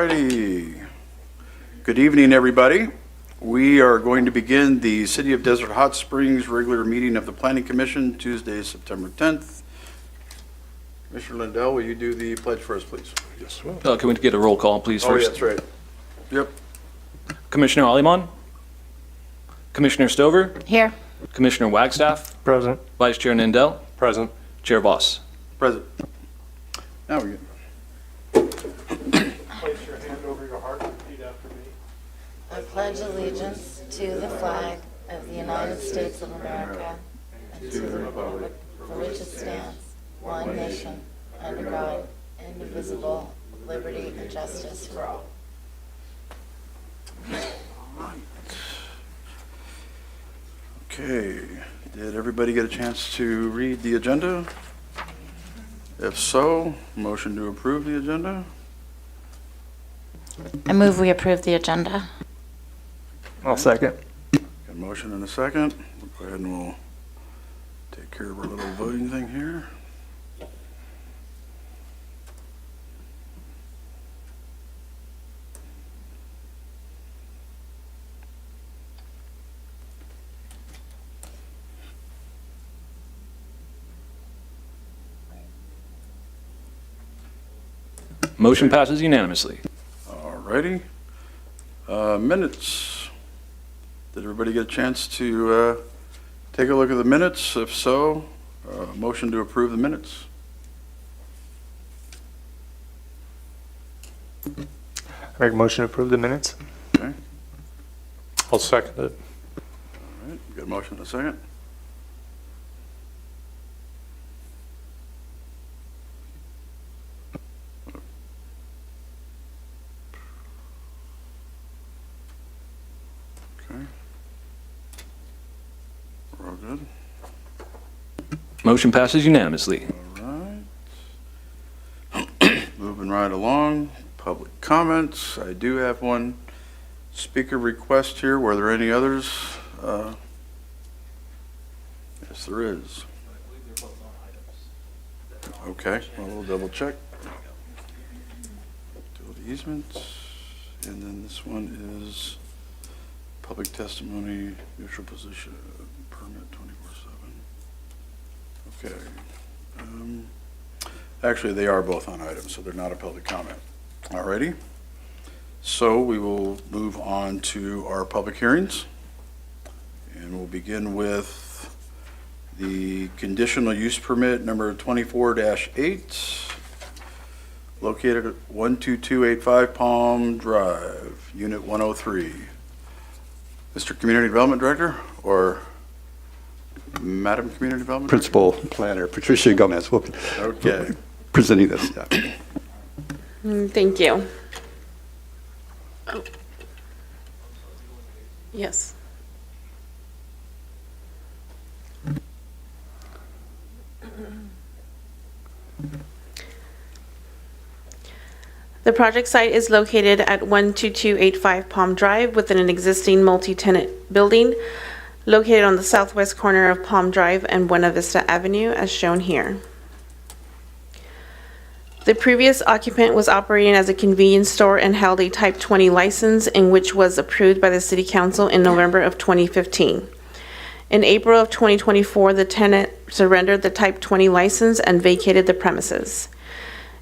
righty. Good evening, everybody. We are going to begin the City of Desert Hot Springs regular meeting of the Planning Commission, Tuesday, September 10th. Commissioner Lindell, will you do the pledge for us, please? Yes, well. Can we get a roll call, please, Oh, first? yeah, that's right. Yep. Commissioner Aliman? Commissioner Stover? Here. Commissioner Wagstaff? Present. Vice Chair Nindell? Present. Chair Voss? Present. Now we get. Place your hand over your heart and repeat after me. I pledge allegiance to the flag of the United States of America and to the republic for which it stands, one nation, under God, indivisible, with liberty and justice for all. Okay, did everybody get a chance to read the agenda? If so, motion to approve the agenda? I move we approve the agenda. I'll second. Got a motion and a second. We'll go ahead and we'll take care of our little voting thing here. Motion passes unanimously. All righty. Minutes. Did everybody get a chance to take a look at the minutes? If so, motion to approve the minutes. Make a motion to approve the minutes. Okay. I'll second it. All right, got a motion and a second. Okay. We're all good. Motion passes unanimously. All right. Moving right along, public comments. I do have one speaker request here. Were there any others? Yes, there is. Okay, well, we'll double check. Utility easements, and then this one is public testimony, neutral position, permit 24/7. Okay. Actually, they are both on items, so they're not a public comment. Alrighty. So we will move on to our public hearings. And we'll begin with the conditional use permit number 24-8, located at 12285 Palm Drive, Unit 103. Mr. Community Development Director, or Madam Community Development Director? Principal Planner Patricia Gomez will be Okay. presenting this. Yeah. Thank you. Oh. Yes. The project site is located at 12285 Palm Drive within an existing multi-tenant building located on the southwest corner of Palm Drive and Buena Vista Avenue, as shown here. The previous occupant was operating as a convenience store and held a Type 20 license, in which was approved by the City Council in November of 2015. In April of 2024, the tenant surrendered the Type 20 license and vacated the premises.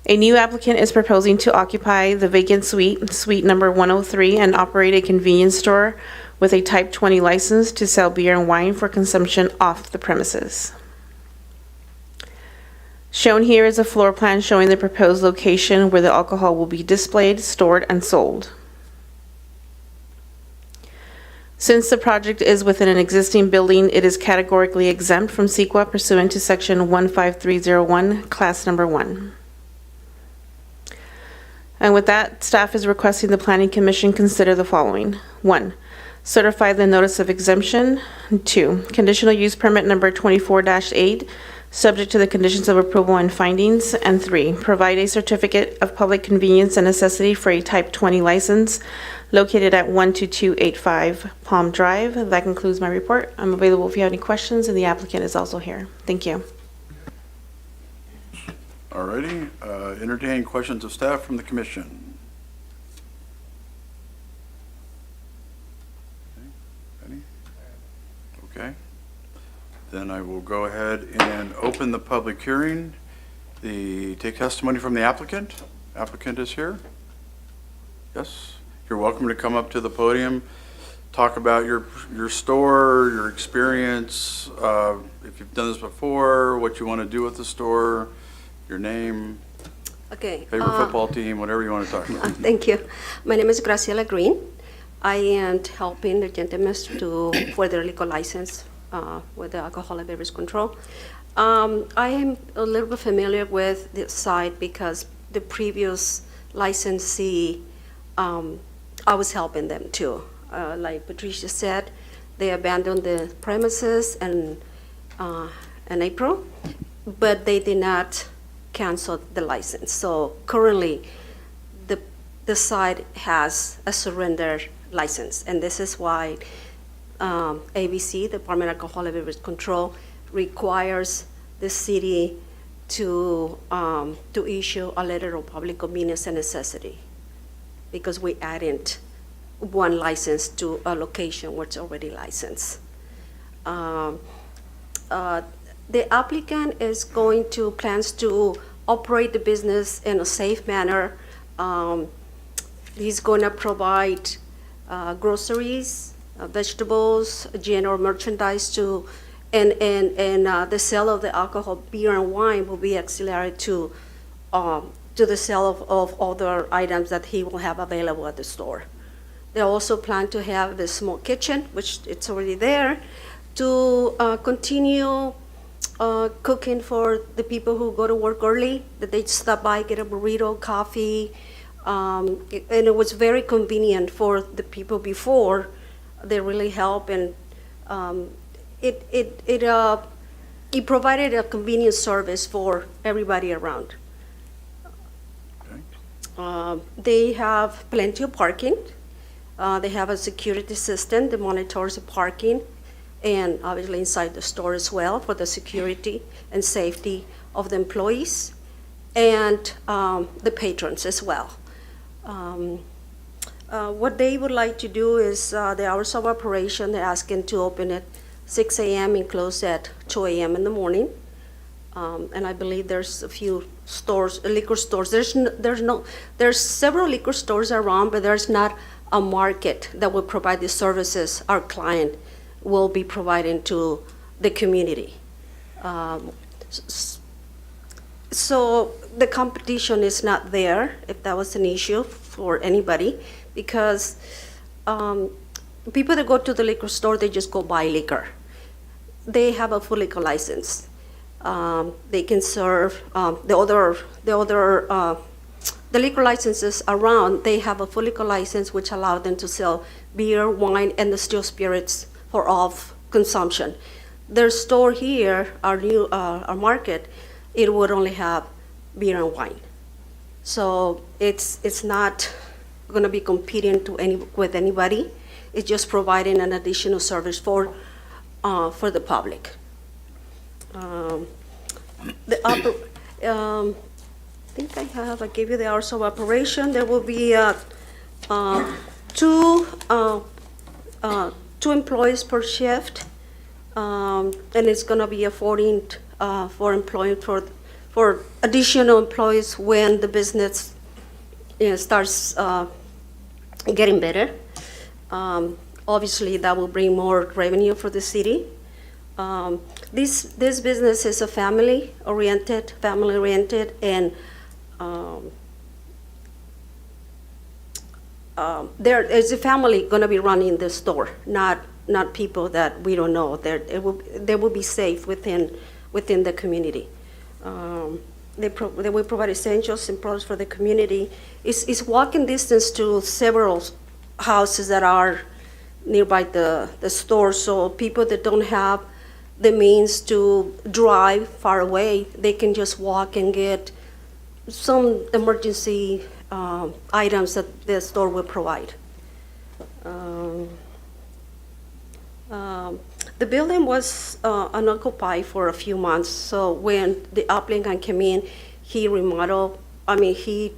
A new applicant is proposing to occupy the vacant suite number 103, and operate a convenience store with a Type 20 license to sell beer and wine for consumption off the premises. Shown here is a floor plan showing the proposed location where the alcohol will be displayed, stored, and sold. Since the project is within an existing building, it is categorically exempt from CEQA pursuant to Section 15301, Class Number 1. And with that, staff is requesting the Planning Commission consider the following. 1. Certify the notice of exemption. 2. Conditional use permit number 24-8, subject to the conditions of approval and findings. And 3. Provide a certificate of public convenience and necessity for a Type 20 license located at 12285 Palm Drive. That concludes my report. I'm available if you have any questions, and the applicant is also here. Thank you. Alrighty, entertain questions of staff from the commission. Then I will go ahead and open the public hearing. Take testimony from the applicant. Applicant is here. Yes, you're welcome to come up to the podium, talk about your store, your experience, if you've done this before, what you want to do with the store, your name, Okay. favorite football team, whatever you want to talk about. Thank you. My name is Graciela Green. I am helping the gentlemen for their liquor license with the alcohol and beverage control. I am a little bit familiar with the site because the previous licensee, I was helping them too. Like Patricia said, they abandoned the premises in April, but they did not cancel the license. So currently, the site has a surrender license, and this is why ABC, Department of Alcohol and Beverage Control, requires the city to issue a letter of public convenience and necessity, because we added one license to a location which already licensed. The applicant is plans to operate the business in a safe manner. He's going to provide groceries, vegetables, general merchandise and the sale of the alcohol, beer and wine will be auxiliary to the sale of other items that he will have available at the store. They also plan to have the small kitchen, which it's already there, to continue cooking for the people who go to work early, that they stop by, get a burrito, coffee, and it was very convenient for the people before. They really help, and it provided a convenient service for everybody around. Okay. They have plenty of parking. They have a security system that monitors the parking, and obviously inside the store as well for the security and safety of the employees and the patrons as well. What they would like to do is the hours of operation, they're asking to open at 6 a.m. and close at 2 a.m. in the morning. And I believe there's a few stores, liquor stores. There's several liquor stores around, but there's not a market that will provide the services our client will be providing to the community. So the competition is not there, if that was an issue for anybody, because people that go to the liquor store, they just go buy liquor. They have a full liquor license. They can serve the liquor licenses around. They have a full liquor license which allow them to sell beer, wine, and the still spirits for off consumption. Their store here, our market, it would only have beer and wine. So it's not going to be competing with anybody. It's just providing an additional service for the public. I gave you the hours of operation. There will be two employees per shift, and it's going to be affording for additional employees when the business starts getting better. Obviously, that will bring more revenue for the city. This business is a family-oriented, and there is a family going to be running the store, not people that we don't know. They will be safe within the community. They will provide essentials and products for the community. It's walking distance to several houses that are nearby the store, so people that don't have the means to drive far away, they can just walk and get some emergency items that the store will provide. The building was unoccupied for a few months, so when the applicant came in, he remodeled. He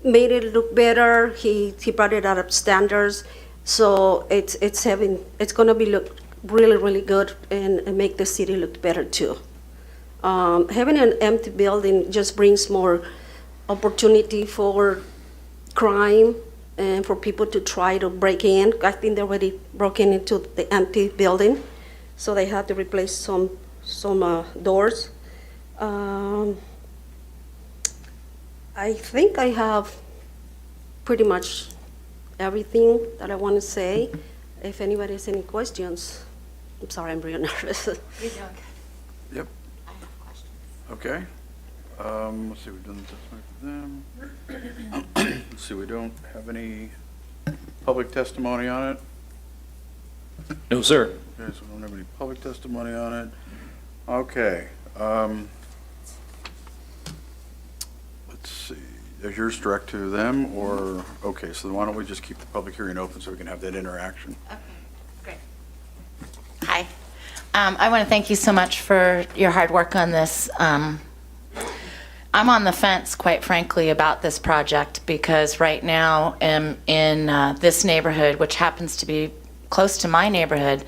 made it look better. He brought it out of standards, so it's going to be really, really good and make the city look better too. Having an empty building just brings more opportunity for crime and for people to try to break in. I think they already broken into the empty building, so they had to replace some doors. I think I have pretty much everything that I want to say. If anybody has any questions, I'm sorry, I'm real nervous. You're doing good. Yep, I have questions. okay. Let's see, we've done the testimony for them. Let's see, we don't have any public testimony on it. No, sir. Okay, so we don't have any public testimony on it. Okay. Let's see, is yours direct to them, or, okay, so then why don't we just keep the public hearing open so we can have that interaction? Okay, great. Hi. I want to thank you so much for your hard work on this. I'm on the fence, quite frankly, about this project because right now in this neighborhood, which happens to be close to my neighborhood,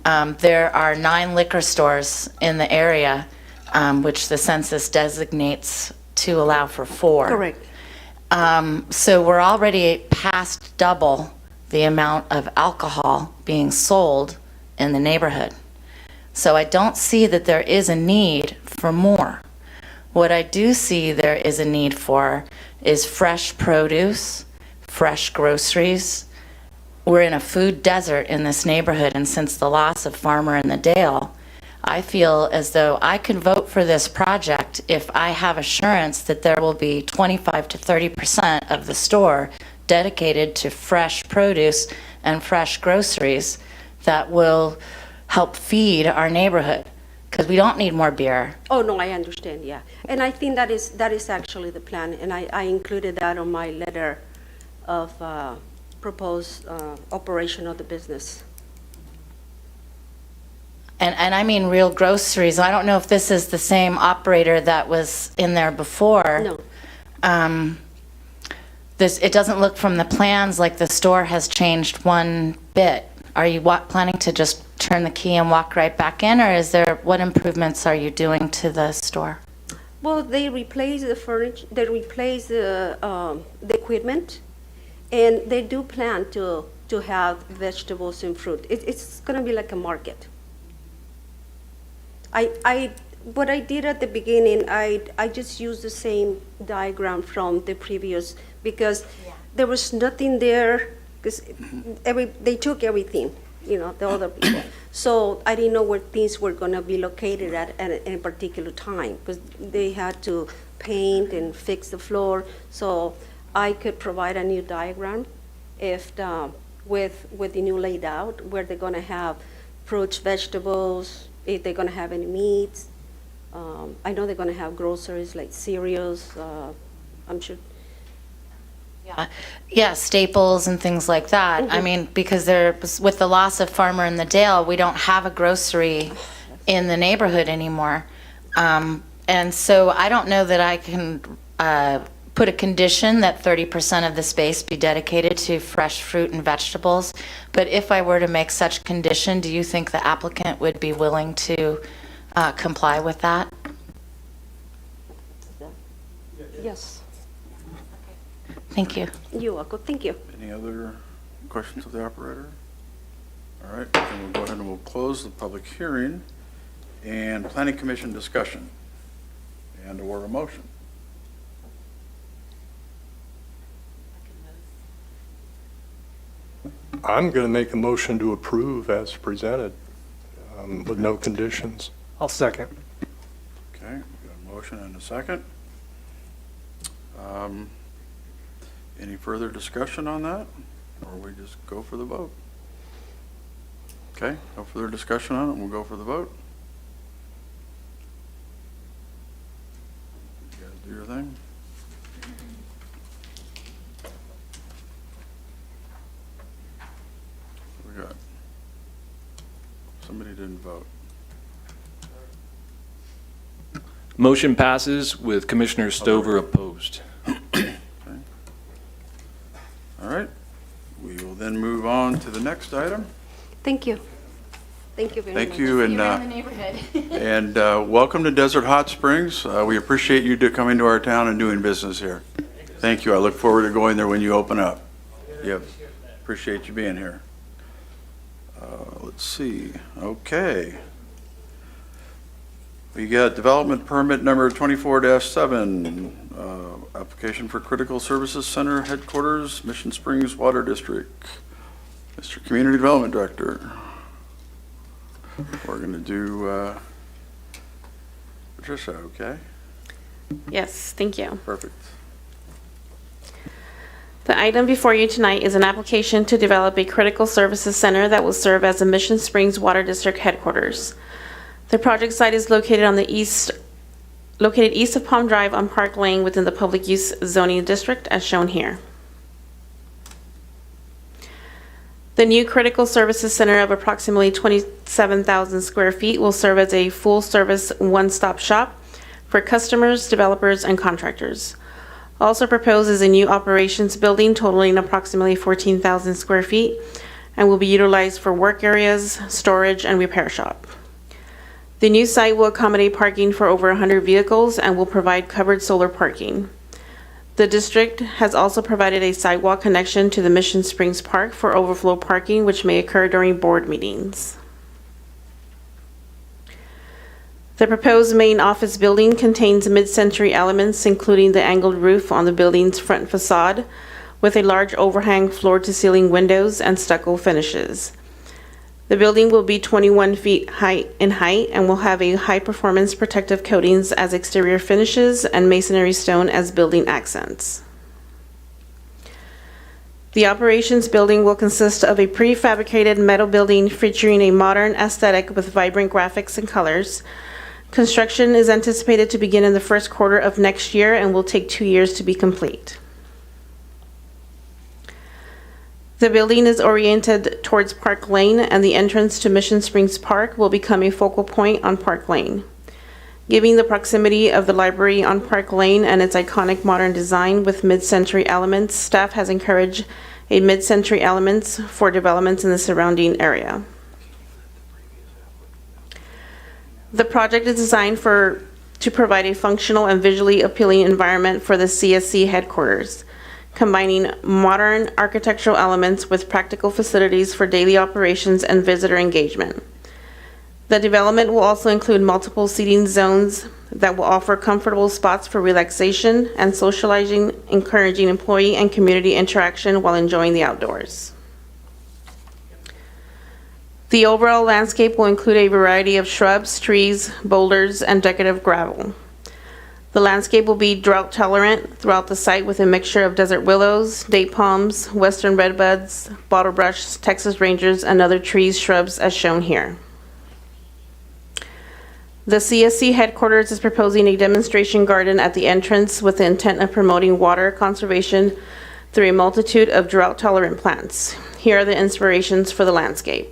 there are 9 liquor stores in the area, which the census designates to allow for 4. Correct. So we're already past double the amount of alcohol being sold in the neighborhood. So I don't see that there is a need for more. What I do see there is a need for is fresh produce, fresh groceries. We're in a food desert in this neighborhood, and since the loss of Farmer in the Dale, I feel as though I could vote for this project if I have assurance that there will be 25 to 30% of the store dedicated to fresh produce and fresh groceries that will help feed our neighborhood, because we don't need more beer. Oh, no, I understand, yeah. And I think that is actually the plan, and I included that on my letter of proposed operation of the business. And I mean real groceries. I don't know if this is the same operator that was in there before. No, It doesn't look from the plans like the store has changed one bit. Are you planning to just turn the key and walk right back in, or what improvements are you doing to the store? well, they replace the furniture, they replace the equipment, and they do plan to have vegetables and fruit. It's gonna be like a market. What I did at the beginning, I just used the same diagram from the previous, because there was nothing there, because they took everything, the other people. So I didn't know where things were gonna be located at a particular time, because they had to paint and fix the floor. So I could provide a new diagram with the new layout, where they're gonna have fruits, vegetables, if they're gonna have any meats. I know they're gonna have groceries like cereals, I'm sure. Yeah, staples and things like that. I mean, because with the loss of Farmer in the Dale, we don't have a grocery in the neighborhood anymore. And so I don't know that I can put a condition that 30% of the space be dedicated to fresh fruit and vegetables. But if I were to make such condition, do you think the applicant would be willing to comply with that? Yes, Thank you. you're welcome, thank you. Any other questions of the operator? All right, then we'll go ahead and we'll close the public hearing and planning commission discussion and/or a motion. I'm going to make a motion to approve as presented, with no conditions. I'll second. Okay, we got a motion and a second. Any further discussion on that, or we just go for the vote? Okay, no further discussion on it, we'll go for the vote. You guys do your thing. What we got? Somebody didn't vote. Motion passes with Commissioner Stover opposed. All right, we will then move on to the next item. Thank you. Thank you very much. Thank you, and You're in the neighborhood. welcome to Desert Hot Springs. We appreciate you coming to our town and doing business here. Thank you. I look forward to going there when you open up. Yep, appreciate you being here. Let's see, okay. We got development permit number 24-7, application for Critical Services Center Headquarters, Mission Springs Water District. Mr. Community Development Director. We're going to do Patricia, okay? Yes, thank you. Perfect. The item before you tonight is an application to develop a critical services center that will serve as a Mission Springs Water District headquarters. The project site is located east of Palm Drive on Park Lane within the public use zoning district as shown here. The new Critical Services Center of approximately 27,000 square feet will serve as a full-service one-stop shop for customers, developers, and contractors. Also proposed is a new operations building totaling approximately 14,000 square feet and will be utilized for work areas, storage, and repair shop. The new site will accommodate parking for over 100 vehicles and will provide covered solar parking. The district has also provided a sidewalk connection to the Mission Springs Park for overflow parking, which may occur during board meetings. The proposed main office building contains mid-century elements, including the angled roof on the building's front facade, with a large overhang floor-to-ceiling windows and stucco finishes. The building will be 21 feet in height and will have a high-performance protective coatings as exterior finishes and masonry stone as building accents. The operations building will consist of a prefabricated metal building featuring a modern aesthetic with vibrant graphics and colors. Construction is anticipated to begin in the first quarter of next year and will take 2 years to be complete. The building is oriented towards Park Lane, and the entrance to Mission Springs Park will become a focal point on Park Lane. Given the proximity of the library on Park Lane and its iconic modern design with mid-century elements, staff has encouraged a mid-century elements for developments in the surrounding area. The project is designed to provide a functional and visually appealing environment for the CSC headquarters, combining modern architectural elements with practical facilities for daily operations and visitor engagement. The development will also include multiple seating zones that will offer comfortable spots for relaxation and socializing, encouraging employee and community interaction while enjoying the outdoors. The overall landscape will include a variety of shrubs, trees, boulders, and decorative gravel. The landscape will be drought tolerant throughout the site with a mixture of desert willows, date palms, western redbuds, bottlebrush, Texas rangers, and other trees, shrubs as shown here. The CSC headquarters is proposing a demonstration garden at the entrance with the intent of promoting water conservation through a multitude of drought tolerant plants. Here are the inspirations for the landscape.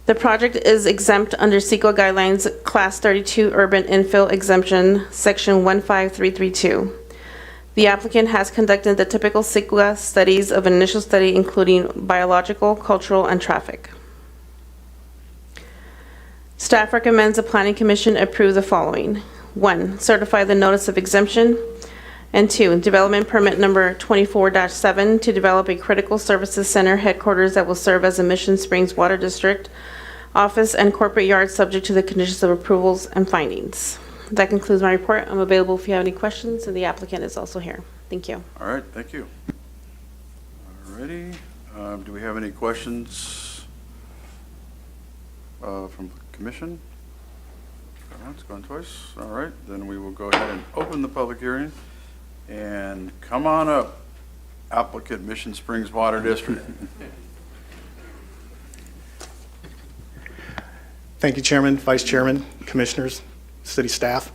The project is exempt under CEQA guidelines Class 32 Urban Infill Exemption, Section 15332. The applicant has conducted the typical CEQA studies of an initial study including biological, cultural, and traffic. Staff recommends the Planning Commission approve the following. 1, certify the notice of exemption. And 2, development permit number 24-7 to develop a critical services center headquarters that will serve as a Mission Springs Water District office and corporate yard subject to the conditions of approvals and findings. That concludes my report. I'm available if you have any questions, and the applicant is also here. Thank you. All right, thank you. All righty. Do we have any questions from the commission? Going once, going twice. All right, then we will go ahead and open the public hearing. And come on up, applicant Mission Springs Water District. Thank you, Chairman, Vice Chairman, Commissioners, City staff.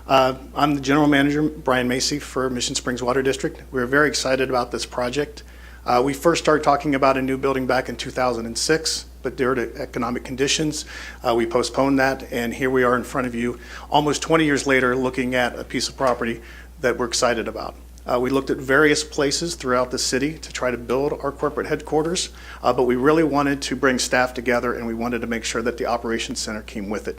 I'm the General Manager, Brian Macy, for Mission Springs Water District. We're very excited about this project. We first started talking about a new building back in 2006, but due to economic conditions, we postponed that, and here we are in front of you almost 20 years later looking at a piece of property that we're excited about. We looked at various places throughout the city to try to build our corporate headquarters, but we really wanted to bring staff together, and we wanted to make sure that the operations center came with it.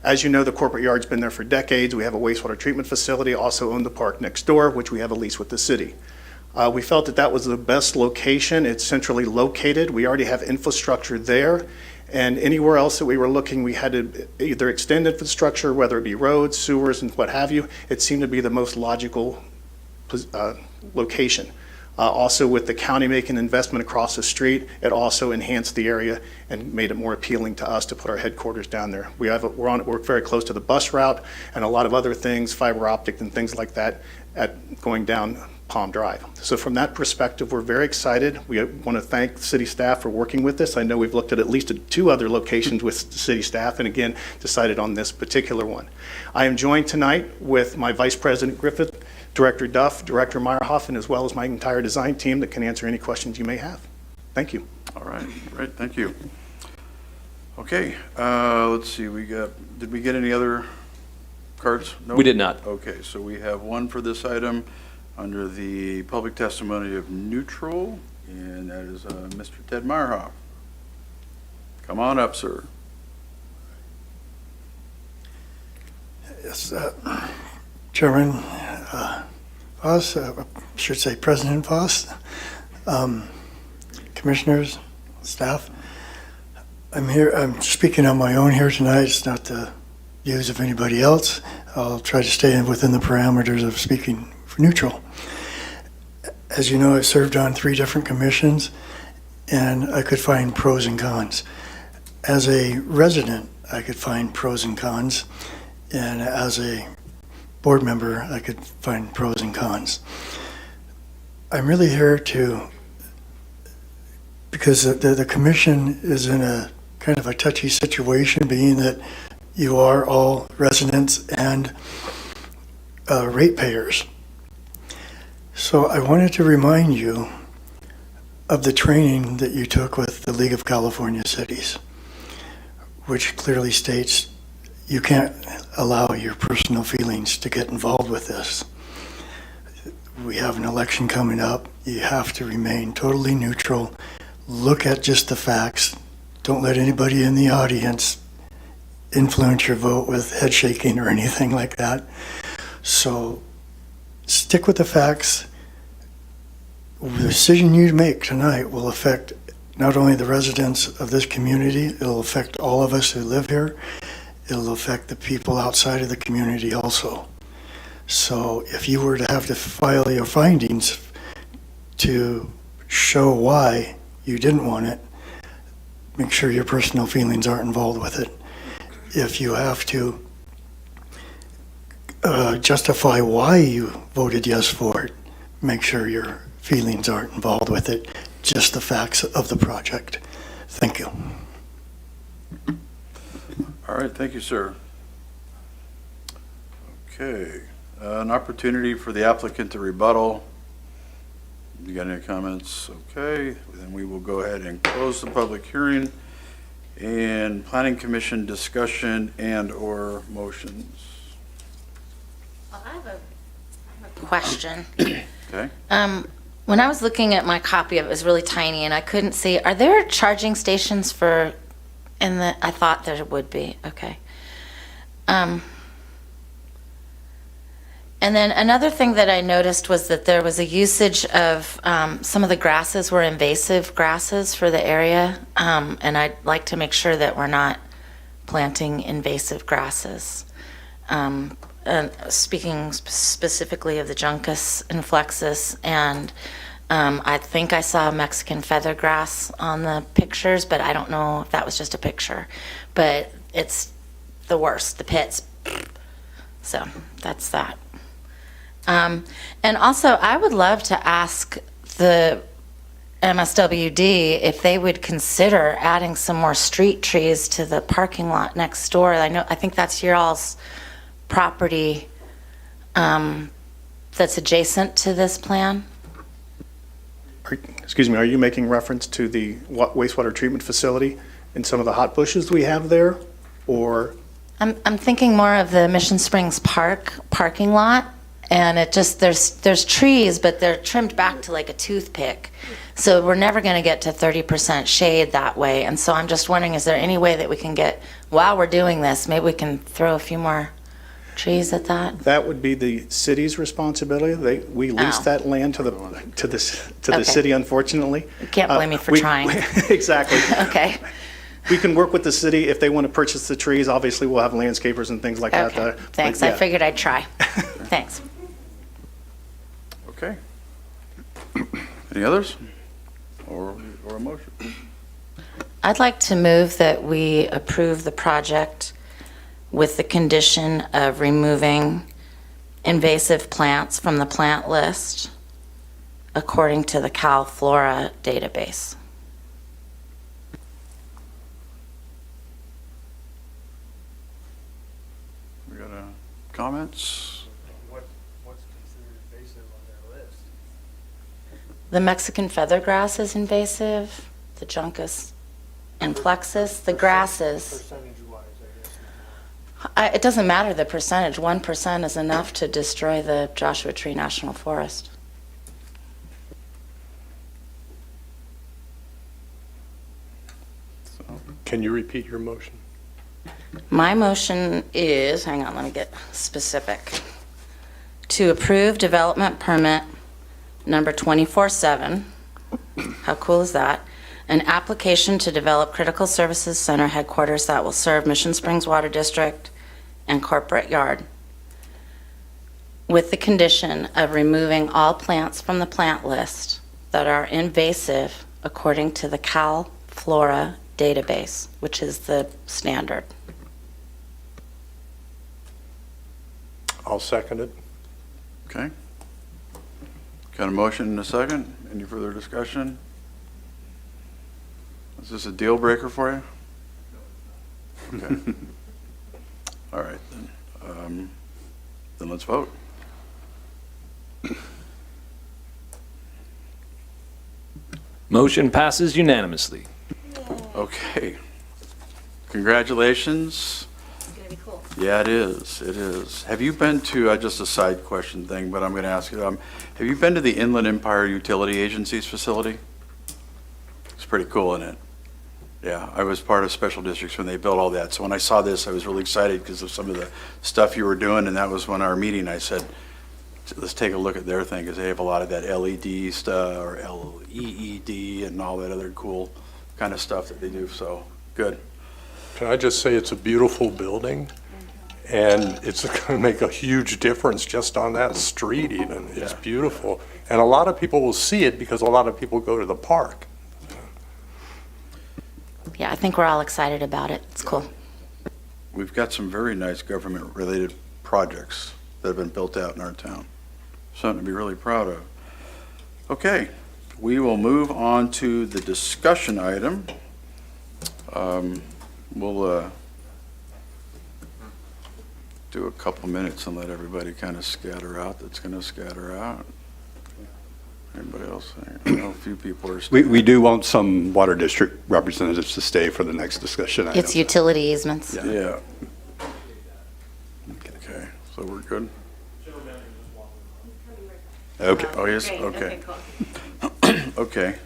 As you know, the corporate yard's been there for decades. We have a wastewater treatment facility, also own the park next door, which we have a lease with the city. We felt that that was the best location. It's centrally located. We already have infrastructure there. And anywhere else that we were looking, we had to either extend infrastructure, whether it be roads, sewers, and what have you. It seemed to be the most logical location. Also, with the county making investment across the street, it also enhanced the area and made it more appealing to us to put our headquarters down there. We're very close to the bus route and a lot of other things, fiber optic and things like that, going down Palm Drive. So from that perspective, we're very excited. We want to thank city staff for working with this. I know we've looked at least 2 other locations with the city staff, and again, decided on this particular one. I am joined tonight with my Vice President Griffith, Director Duff, Director Meyerhoffen, as well as my entire design team that can answer any questions you may have. Thank you. All right, great, thank you. Okay, let's see, did we get any other cards? No? We did not. Okay, so we have one for this item under the public testimony of neutral, and that is Mr. Ted Meyerhoff. Come on up, sir. Yes, Chairman Voss, I should say President Voss, commissioners, staff. I'm speaking on my own here tonight. It's not the views of anybody else. I'll try to stay within the parameters of speaking for neutral. As you know, I served on 3 different commissions, and I could find pros and cons. As a resident, I could find pros and cons, and as a board member, I could find pros and cons. I'm really here because the commission is in a kind of a touchy situation, being that you are all residents and ratepayers. So I wanted to remind you of the training that you took with the League of California Cities, which clearly states you can't allow your personal feelings to get involved with this. We have an election coming up. You have to remain totally neutral. Look at just the facts. Don't let anybody in the audience influence your vote with head shaking or anything like that. So stick with the facts. The decision you make tonight will affect not only the residents of this community, it'll affect all of us who live here. It'll affect the people outside of the community also. So if you were to have to file your findings to show why you didn't want it, make sure your personal feelings aren't involved with it. If you have to justify why you voted yes for it, make sure your feelings aren't involved with it, just the facts of the project. Thank you. All right, thank you, sir. Okay, an opportunity for the applicant to rebuttal. You got any comments? Okay, then we will go ahead and close the public hearing. And Planning Commission discussion and/or motions. Well, I have a question. Okay. When I was looking at my copy, it was really tiny, and I couldn't see. Are there charging stations for? I thought there would be. Okay. And then another thing that I noticed was that there was a usage of some of the grasses were invasive grasses for the area, and I'd like to make sure that we're not planting invasive grasses. And speaking specifically of the Juncus inflexus, and I think I saw Mexican feather grass on the pictures, but I don't know if that was just a picture. But it's the worst, the pits. So that's that. And also, I would love to ask the MSWD if they would consider adding some more street trees to the parking lot next door. I think that's your all's property that's adjacent to this plan. Excuse me, are you making reference to the wastewater treatment facility and some of the hot bushes we have there, or? I'm thinking more of the Mission Springs Park parking lot and it just, there's trees, but they're trimmed back to like a toothpick. So we're never going to get to 30% shade that way. And so I'm just wondering, is there any way that we can get, while we're doing this, maybe we can throw a few more trees at that? That would be the city's responsibility. We lease Oh. that land to the Okay. city, unfortunately. You can't blame me for We- trying. Exactly. Okay, We can work with the city if they want to purchase the trees. Obviously, we'll have landscapers and things like that. okay, but thanks. yeah. I figured I'd try. Thanks. Okay. Any others? Or a motion? I'd like to move that we approve the project with the condition of removing invasive plants from the plant list according to the Cal Flora database. We got comments? The Mexican feathergrass is invasive, the Juncus and plexus, the grasses. It doesn't matter the percentage. 1% is enough to destroy the Joshua Tree National Forest. Can you repeat your motion? My motion is, hang on, let me get specific, to approve development permit number 24/7. How cool is that? An application to develop Critical Services Center headquarters that will serve Mission Springs Water District and corporate yard, with the condition of removing all plants from the plant list that are invasive according to the Cal Flora database, which is the standard. I'll second it. Okay. Got a motion and a second. Any further discussion? Is this a deal breaker for you? Okay. All right, then. Then let's vote. Motion passes unanimously. Okay. Congratulations. It's going to be cool. Yeah, it is. It is. Have you been to, just a side question thing, but I'm going to ask you, have you been to the Inland Empire Utility Agency's facility? It's pretty cool, isn't it? Yeah, I was part of special districts when they built all that. So when I saw this, I was really excited because of some of the stuff you were doing, and that was when our meeting, I said, let's take a look at their thing, because they have a lot of that LED stuff, or LEED, and all that other cool kind of stuff that they do, so, good. Can I just say it's a beautiful building, and it's going to make a huge difference just on that street even. It's Yeah. beautiful. And a lot of people will see it because a lot of people go to the park. Yeah, I think we're all excited about it. It's cool. We've got some very nice government-related projects that have been built out in our town. Something to be really proud of. Okay, we will move on to the discussion item. We'll do a couple minutes and let everybody kind of scatter out that's going to scatter out. Anybody else? I know a few people are staying. We do want some water district representatives to stay for the next discussion item. It's utility easements. Yeah. Okay, so we're good? Okay. Oh, yes, okay. Okay.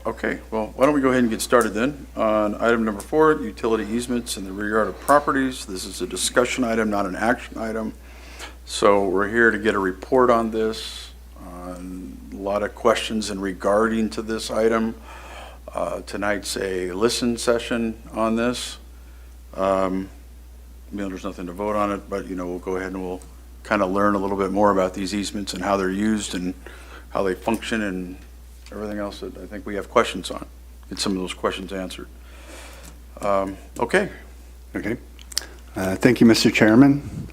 Okay, well, why don't we go ahead and get started then on item number 4, utility easements in the rear yard of properties. This is a discussion item, not an action item. So we're here to get a report on this, on a lot of questions in regarding to this item. Tonight's a listen session on this. There's nothing to vote on it, but, we'll go ahead and we'll kind of learn a little bit more about these easements and how they're used and how they function and everything else that I think we have questions on. Get some of those questions answered. Okay. Okay. Thank you, Mr. Chairman.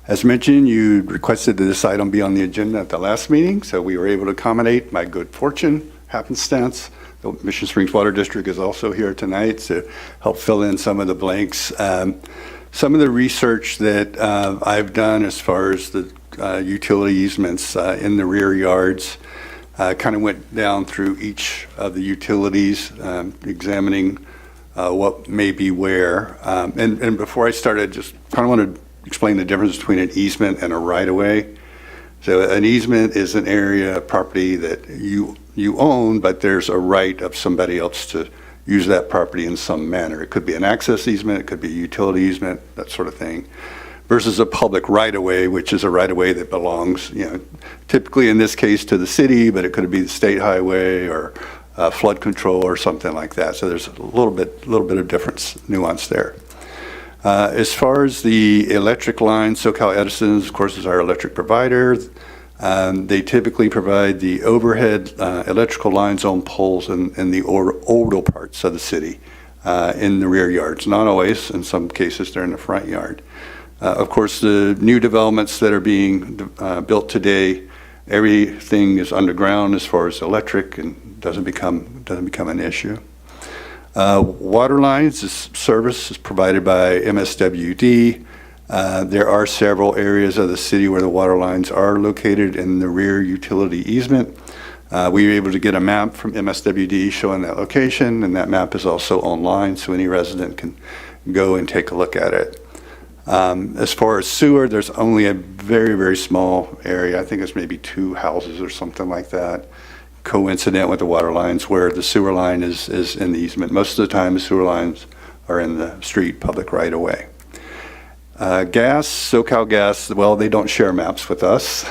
As mentioned, you requested that this item be on the agenda at the last meeting, so we were able to accommodate. By good fortune, happenstance, the Mission Springs Water District is also here tonight to help fill in some of the blanks. Some of the research that I've done as far as the utility easements in the rear yards kind of went down through each of the utilities, examining what may be where. And before I start, I just kind of want to explain the difference between an easement and a right-of-way. So an easement is an area of property that you own, but there's a right of somebody else to use that property in some manner. It could be an access easement, it could be a utility easement, that sort of thing, versus a public right-of-way, which is a right-of-way that belongs, typically in this case to the city, but it could be the state highway or flood control or something like that. So there's a little bit of difference, nuance there. As far as the electric lines, SoCal Edison, of course, is our electric provider. They typically provide the overhead electrical lines on poles in the orbital parts of the city, in the rear yards. Not always, in some cases they're in the front yard. Of course, the new developments that are being built today, everything is underground as far as electric and doesn't become an issue. Water lines, this service is provided by MSWD. There are several areas of the city where the water lines are located in the rear utility easement. We were able to get a map from MSWD showing that location, and that map is also online, so any resident can go and take a look at it. As far as sewer, there's only a very, very small area. I think it's maybe 2 houses or something like that, coincident with the water lines, where the sewer line is in the easement. Most of the time, the sewer lines are in the street, public right-of-way. Gas, SoCal Gas, well, they don't share maps with us,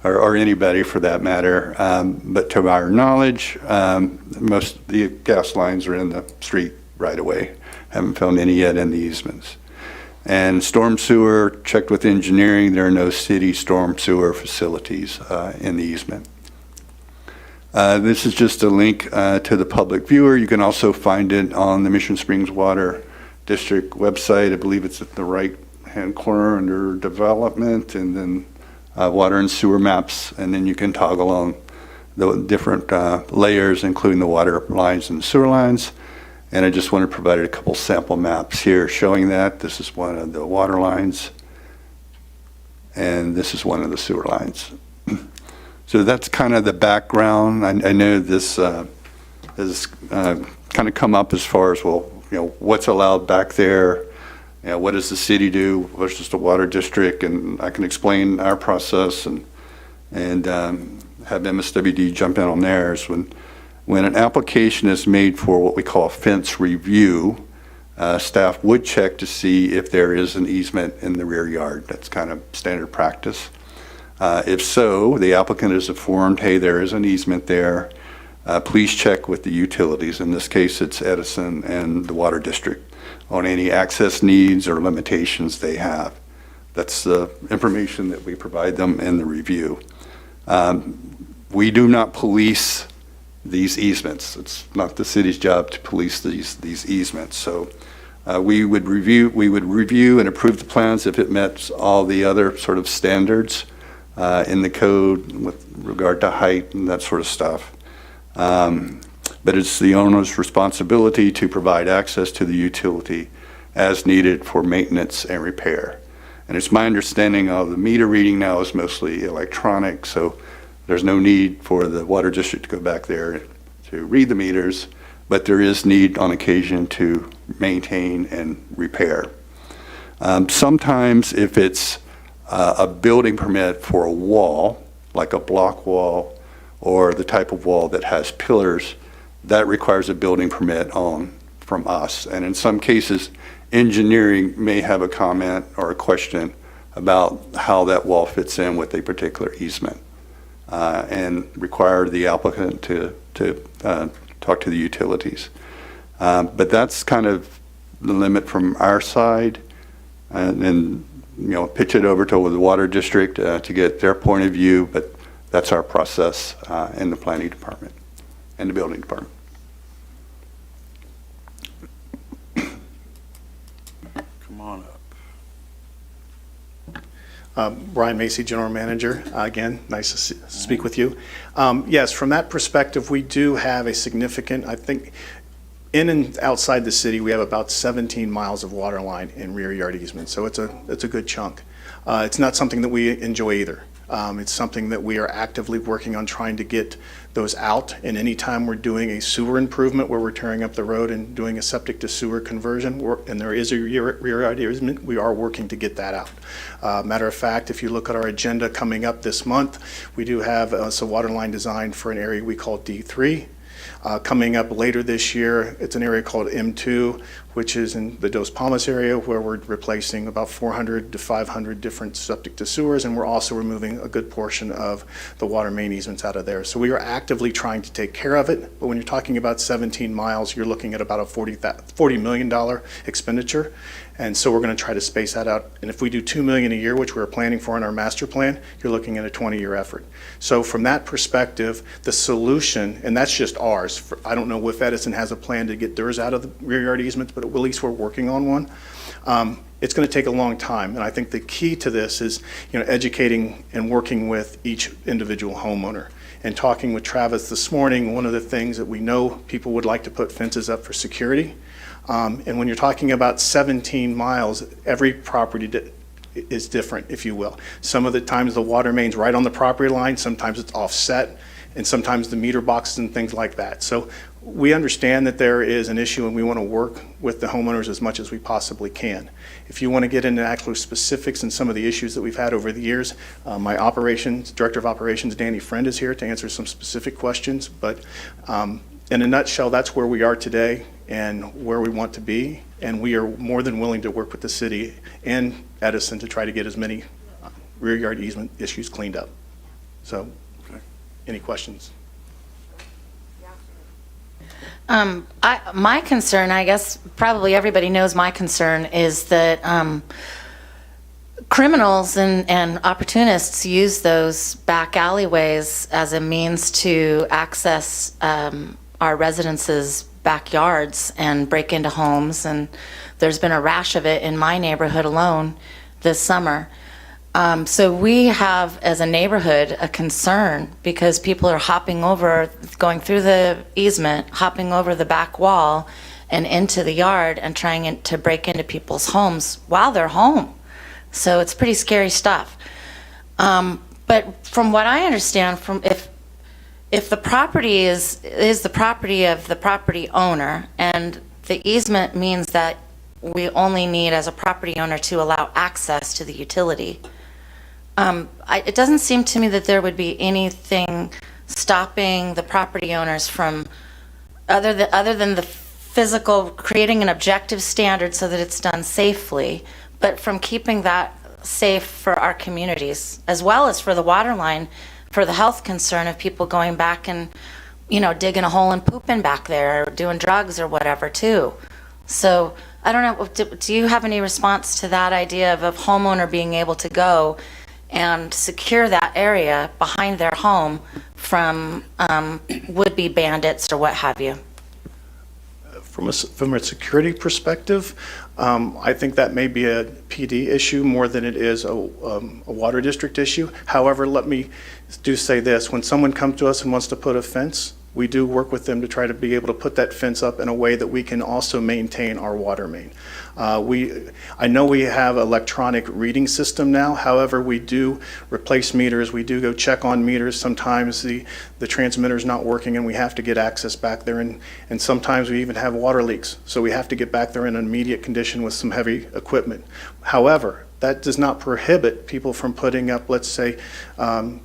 or anybody for that matter. But to our knowledge, most of the gas lines are in the street right-of-way. Haven't found any yet in the easements. And storm sewer, checked with engineering, there are no city storm sewer facilities in the easement. This is just a link to the public viewer. You can also find it on the Mission Springs Water District website. I believe it's at the right-hand corner under development, and then water and sewer maps, and then you can toggle on the different layers, including the water lines and the sewer lines. And I just want to provide a couple sample maps here showing that. This is one of the water lines, and this is one of the sewer lines. So that's kind of the background. I know this has kind of come up as far as, well, what's allowed back there? What does the city do versus the water district? And I can explain our process and have MSWD jump in on theirs. When an application is made for what we call a fence review, staff would check to see if there is an easement in the rear yard. That's kind of standard practice. If so, the applicant is informed, hey, there is an easement there. Please check with the utilities. In this case, it's Edison and the water district on any access needs or limitations they have. That's the information that we provide them in the review. We do not police these easements. It's not the city's job to police these easements. So we would review and approve the plans if it met all the other sort of standards in the code with regard to height and that sort of stuff. But it's the owner's responsibility to provide access to the utility as needed for maintenance and repair. And it's my understanding the meter reading now is mostly electronic, so there's no need for the water district to go back there to read the meters, but there is need on occasion to maintain and repair. Sometimes if it's a building permit for a wall, like a block wall or the type of wall that has pillars, that requires a building permit from us. And in some cases, engineering may have a comment or a question about how that wall fits in with a particular easement, and require the applicant to talk to the utilities. But that's kind of the limit from our side, and then pitch it over to the water district to get their point of view. But that's our process in the planning department and the building department. Come on up. Brian Macy, General Manager. Again, nice to speak with you. Yes, from that perspective, we do have a significant, I think, in and outside the city, we have about 17 miles of water line in rear yard easement. So it's a good chunk. It's not something that we enjoy either. It's something that we are actively working on trying to get those out. And anytime we're doing a sewer improvement where we're tearing up the road and doing a septic to sewer conversion, and there is a rear yard easement, we are working to get that out. Matter of fact, if you look at our agenda coming up this month, we do have some water line design for an area we call D3. Coming up later this year, it's an area called M2, which is in the Dos Palmas area, where we're replacing about 400 to 500 different septic to sewers, and we're also removing a good portion of the water main easements out of there. So we are actively trying to take care of it, but when you're talking about 17 miles, you're looking at about a $40 million expenditure. And so we're going to try to space that out. And if we do $2 million a year, which we're planning for in our master plan, you're looking at a 20-year effort. So from that perspective, the solution, and that's just ours. I don't know if Edison has a plan to get theirs out of the rear yard easements, but at least we're working on one. It's going to take a long time. And I think the key to this is, educating and working with each individual homeowner. And talking with Travis this morning, one of the things that we know people would like to put fences up for security. And when you're talking about 17 miles, every property is different, if you will. Some of the times the water main's right on the property line, sometimes it's offset, and sometimes the meter boxes and things like that. So we understand that there is an issue and we want to work with the homeowners as much as we possibly can. If you want to get into actual specifics and some of the issues that we've had over the years, my Director of Operations, Danny Friend, is here to answer some specific questions. But in a nutshell, that's where we are today and where we want to be, and we are more than willing to work with the city and Edison to try to get as many rear yard easement issues cleaned up. So, any questions? My concern, I guess probably everybody knows my concern, is that criminals and opportunists use those back alleyways as a means to access our residences' backyards and break into homes, and there's been a rash of it in my neighborhood alone this summer. So we have, as a neighborhood, a concern because people are hopping over, going through the easement, hopping over the back wall and into the yard and trying to break into people's homes while they're home. So it's pretty scary stuff. But from what I understand, if the property is the property of the property owner, and the easement means that we only need, as a property owner, to allow access to the utility, it doesn't seem to me that there would be anything stopping the property owners from, other than the physical, creating an objective standard so that it's done safely, but from keeping that safe for our communities, as well as for the water line, for the health concern of people going back and, digging a hole and pooping back there, or doing drugs or whatever too. So I don't know, do you have any response to that idea of a homeowner being able to go and secure that area behind their home from would-be bandits or what have you? From a security perspective, I think that may be a PD issue more than it is a water district issue. However, let me do say this. When someone comes to us and wants to put a fence, we do work with them to try to be able to put that fence up in a way that we can also maintain our water main. I know we have electronic reading system now. However, we do replace meters. We do go check on meters. Sometimes the transmitter's not working and we have to get access back there. And sometimes we even have water leaks. So we have to get back there in an immediate condition with some heavy equipment. However, that does not prohibit people from putting up, let's say,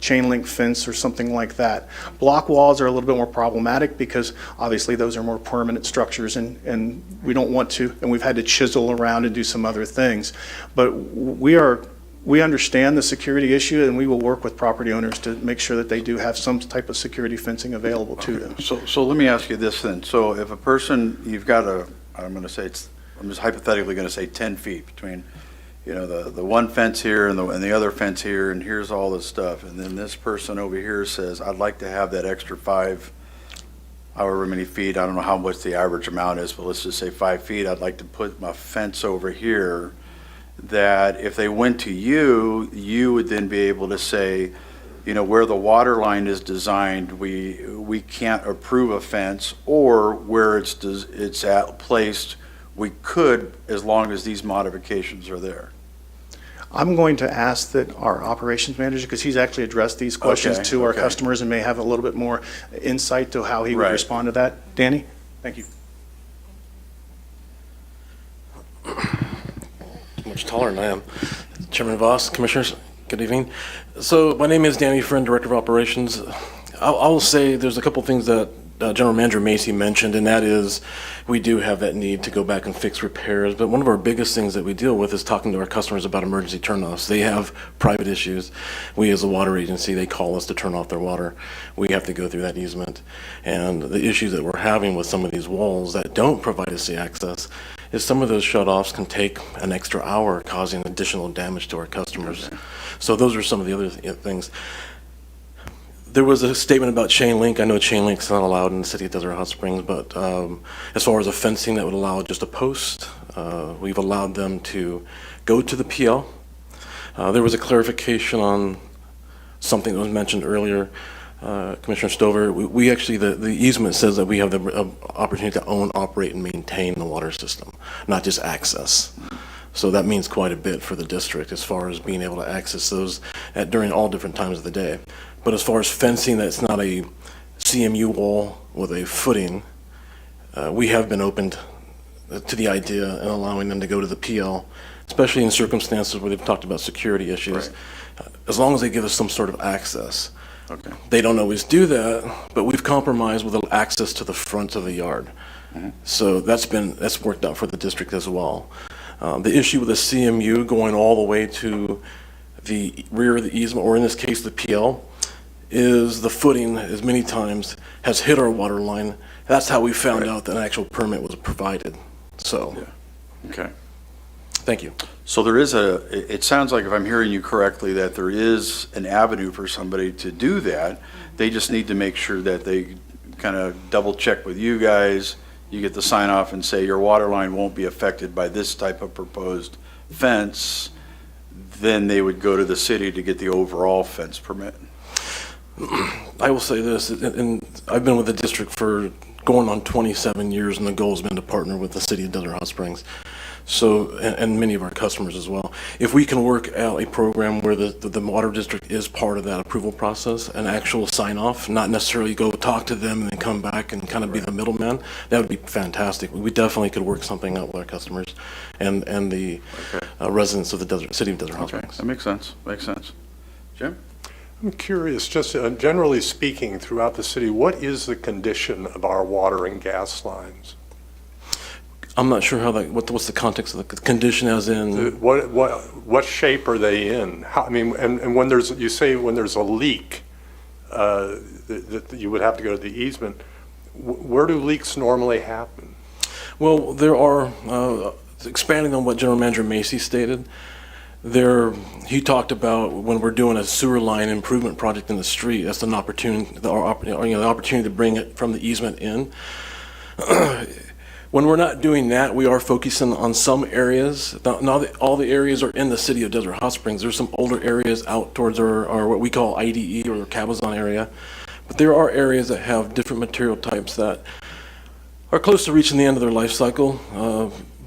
chain link fence or something like that. Block walls are a little bit more problematic because obviously those are more permanent structures and we don't want to, and we've had to chisel around and do some other things. But we understand the security issue and we will work with property owners to make sure that they do have some type of security fencing available to them. So let me ask you this then. So if a person, you've got I'm just hypothetically going to say 10 feet between the one fence here and the other fence here, and here's all this stuff. And then this person over here says, I'd like to have that extra 5, however many feet, I don't know how much the average amount is, but let's just say 5 feet. I'd like to put my fence over here, that if they went to you, you would then be able to say, where the water line is designed, we can't approve a fence, or where it's placed, we could, as long as these modifications are there. I'm going to ask that our operations manager, because he's actually addressed these questions Okay, to our okay. customers and may have a little bit more insight to how he would Right. respond to that. Danny? Thank you. Much taller than I am. Chairman Voss, Commissioners, good evening. So my name is Danny Friend, Director of Operations. I'll say there's a couple things that General Manager Macy mentioned, and that is we do have that need to go back and fix repairs. But one of our biggest things that we deal with is talking to our customers about emergency turnoffs. They have private issues. We as a water agency, they call us to turn off their water. We have to go through that easement. And the issues that we're having with some of these walls that don't provide us the access is some of those shut-offs can take an extra hour, causing additional damage to our customers. So those are some of the other things. There was a statement about chain link. I know chain link's not allowed in the city of Desert Hot Springs, but as far as a fencing that would allow just a post, we've allowed them to go to the PL. There was a clarification on something that was mentioned earlier. Commissioner Stover, we actually, the easement says that we have the opportunity to own, operate, and maintain the water system, not just access. So that means quite a bit for the district as far as being able to access those during all different times of the day. But as far as fencing, that's not a CMU wall with a footing. We have been opened to the idea and allowing them to go to the PL, especially in circumstances where they've talked about security issues, as long as they give us some sort of access. Okay. They don't always do that, but we've compromised with access to the front of the yard. So that's worked out for the district as well. The issue with the CMU going all the way to the rear of the easement, or in this case, the PL, is the footing, as many times, has hit our water line. That's how we found out that an actual permit was provided. So, Okay. thank you. So there is it sounds like, if I'm hearing you correctly, that there is an avenue for somebody to do that. They just need to make sure that they kind of double check with you guys. You get the sign off and say your water line won't be affected by this type of proposed fence. Then they would go to the city to get the overall fence permit. I will say this, and I've been with the district for going on 27 years, and the goal has been to partner with the city of Desert Hot Springs. So, and many of our customers as well. If we can work out a program where the water district is part of that approval process, an actual sign off, not necessarily go talk to them and then come back and kind of be the middleman, that would be fantastic. We definitely could work something out with our customers and the residents of the city of Desert Hot Okay, Springs. that makes sense. Makes sense. Jim? I'm curious, just generally speaking, throughout the city, what is the condition of our water and gas lines? I'm not sure how what's the context of the condition as in? What shape are they in? How, I mean, and when you say when there's a leak, that you would have to go to the easement, where do leaks normally happen? Well, there are, expanding on what General Manager Macy stated, he talked about when we're doing a sewer line improvement project in the street, that's an opportunity, the opportunity to bring it from the easement in. When we're not doing that, we are focusing on some areas. Not all the areas are in the city of Desert Hot Springs. There's some older areas out towards our what we call IDE or Cabazon area. But there are areas that have different material types that are close to reaching the end of their life cycle.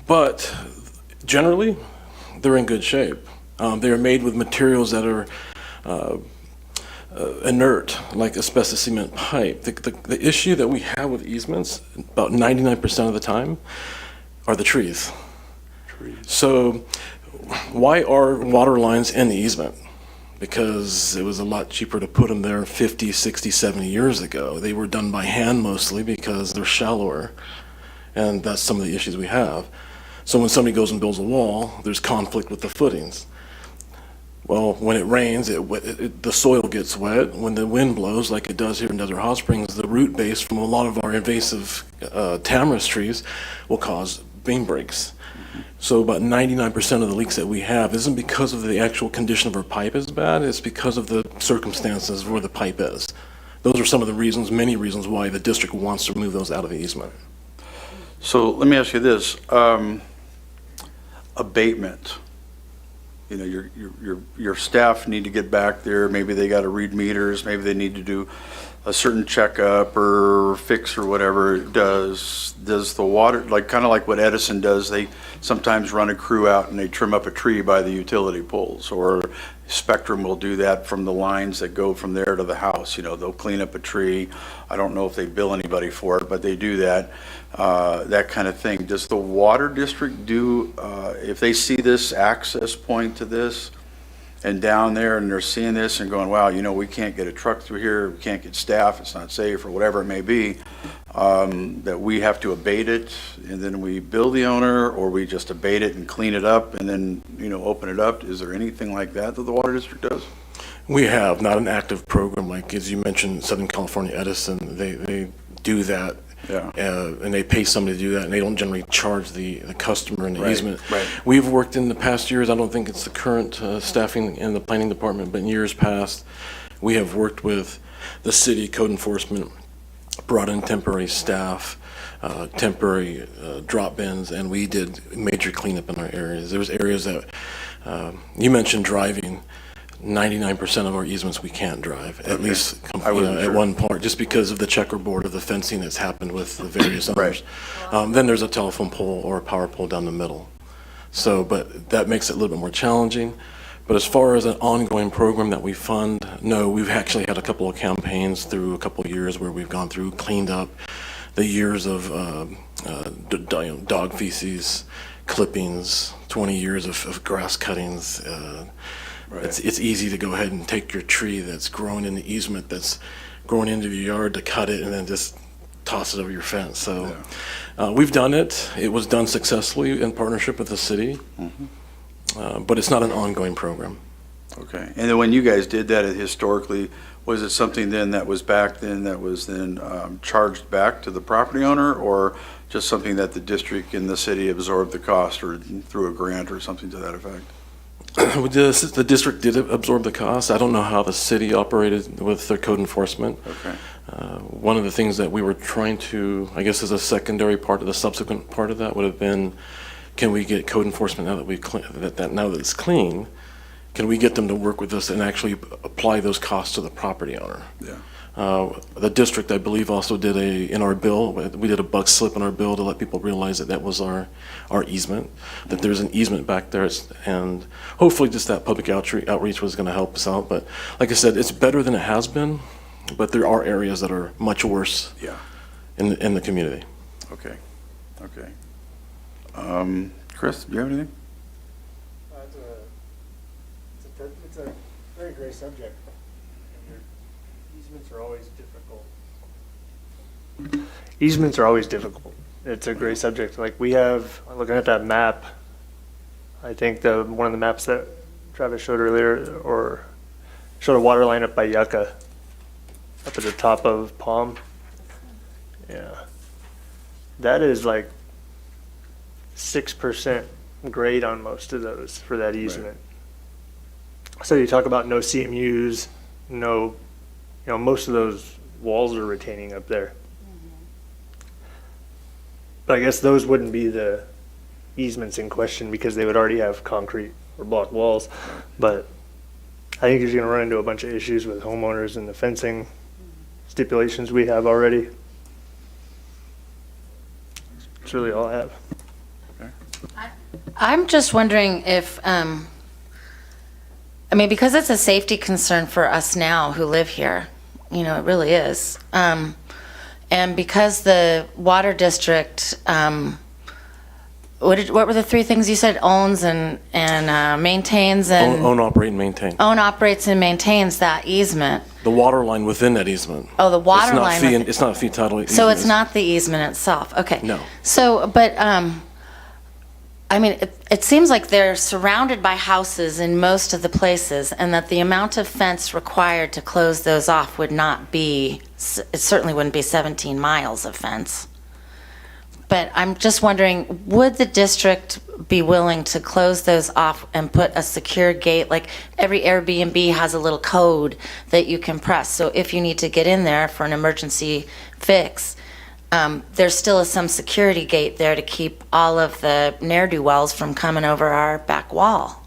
But generally, they're in good shape. They are made with materials that are inert, like asbestos cement pipe. The issue that we have with easements, about 99% of the time, are the trees. So why are water lines in the easement? Because it was a lot cheaper to put them there 50, 60, 70 years ago. They were done by hand mostly because they're shallower, and that's some of the issues we have. So when somebody goes and builds a wall, there's conflict with the footings. Well, when it rains, the soil gets wet. When the wind blows, like it does here in Desert Hot Springs, the root base from a lot of our invasive tamarisk trees will cause beam breaks. So about 99% of the leaks that we have isn't because of the actual condition of our pipe is bad, it's because of the circumstances where the pipe is. Those are some of the reasons, many reasons why the district wants to move those out of the easement. So let me ask you this, abatement. You know, your staff need to get back there, maybe they got to read meters, maybe they need to do a certain checkup or fix or whatever, does the water, like, kind of like what Edison does, they sometimes run a crew out and they trim up a tree by the utility poles, or Spectrum will do that from the lines that go from there to the house. You know, they'll clean up a tree. I don't know if they bill anybody for it, but they do that, that kind of thing. Does the water district do, if they see this access point to this and down there and they're seeing this and going, wow, you know, we can't get a truck through here, we can't get staff, it's not safe, or whatever it may be, that we have to abate it and then we bill the owner, or we just abate it and clean it up and then, you know, open it up? Is there anything like that that the water district does? We have not an active program, like, as you mentioned, Southern California Edison, they do that. Yeah. And they pay somebody to do that, and they don't generally charge the customer in the Right, easement. right. We've worked in the past years, I don't think it's the current staffing in the planning department, but in years past, we have worked with the city code enforcement, brought in temporary staff, temporary drop bins, and we did major cleanup in our areas. There was areas that, you mentioned driving, 99% of our easements we can't drive, at least I wasn't at sure. one part, just because of the checkerboard of the fencing that's happened with the various Right. owners. Then there's a telephone pole or a power pole down the middle. So, but that makes it a little bit more challenging. But as far as an ongoing program that we fund, no, we've actually had a couple of campaigns through a couple of years where we've gone through, cleaned up the years of dog feces, clippings, 20 years of grass cuttings. Right. It's easy to go ahead and take your tree that's growing in the easement, that's growing into your yard, to cut it and then just toss it over your fence. So we've done it. It was done successfully in partnership with the city, but it's not an ongoing program. Okay. And then when you guys did that historically, was it something then that was back then that was then charged back to the property owner, or just something that the district and the city absorbed the cost, or through a grant or something to that effect? The district did absorb the cost. I don't know how the city operated with their code enforcement. Okay. One of the things that we were trying to, I guess as a secondary part of the subsequent part of that would have been, can we get code enforcement now that now that it's clean, can we get them to work with us and actually apply those costs to the property owner? Yeah. The district, I believe, also did in our bill, we did a buck slip in our bill to let people realize that that was our easement, that there's an easement back there, and hopefully just that public outreach was going to help us out. But like I said, it's better than it has been, but there are areas that are much worse Yeah. in the community. Okay. Okay. Chris, do you have anything? It's a very great subject. Easements are always difficult. Easements are always difficult. It's a great subject. Like we have, looking at that map, I think one of the maps that Travis showed earlier, or showed a water line up by Yucca, up at the top of Palm. Yeah. That is like 6% grade on most of those for that easement. So you talk about no CMUs, no, most of those walls are retaining up there. But I guess those wouldn't be the easements in question because they would already have concrete or block walls. But I think you're going to run into a bunch of issues with homeowners and the fencing stipulations we have already. That's really all I have. I'm just wondering if, because it's a safety concern for us now who live here, it really is. And because the water district, what were the three things you said? Owns and maintains and Own, operate, and maintain. own, operates, and maintains that easement. The water line within that easement. Oh, the water It's not line. It's not a fee title easement. So it's not the easement itself. Okay. No. So, but it seems like they're surrounded by houses in most of the places, and that the amount of fence required to close those off would not be, it certainly wouldn't be 17 miles of fence. But I'm just wondering, would the district be willing to close those off and put a secure gate? Like every Airbnb has a little code that you can press. So if you need to get in there for an emergency fix, there still is some security gate there to keep all of the ne'er-do-wells from coming over our back wall.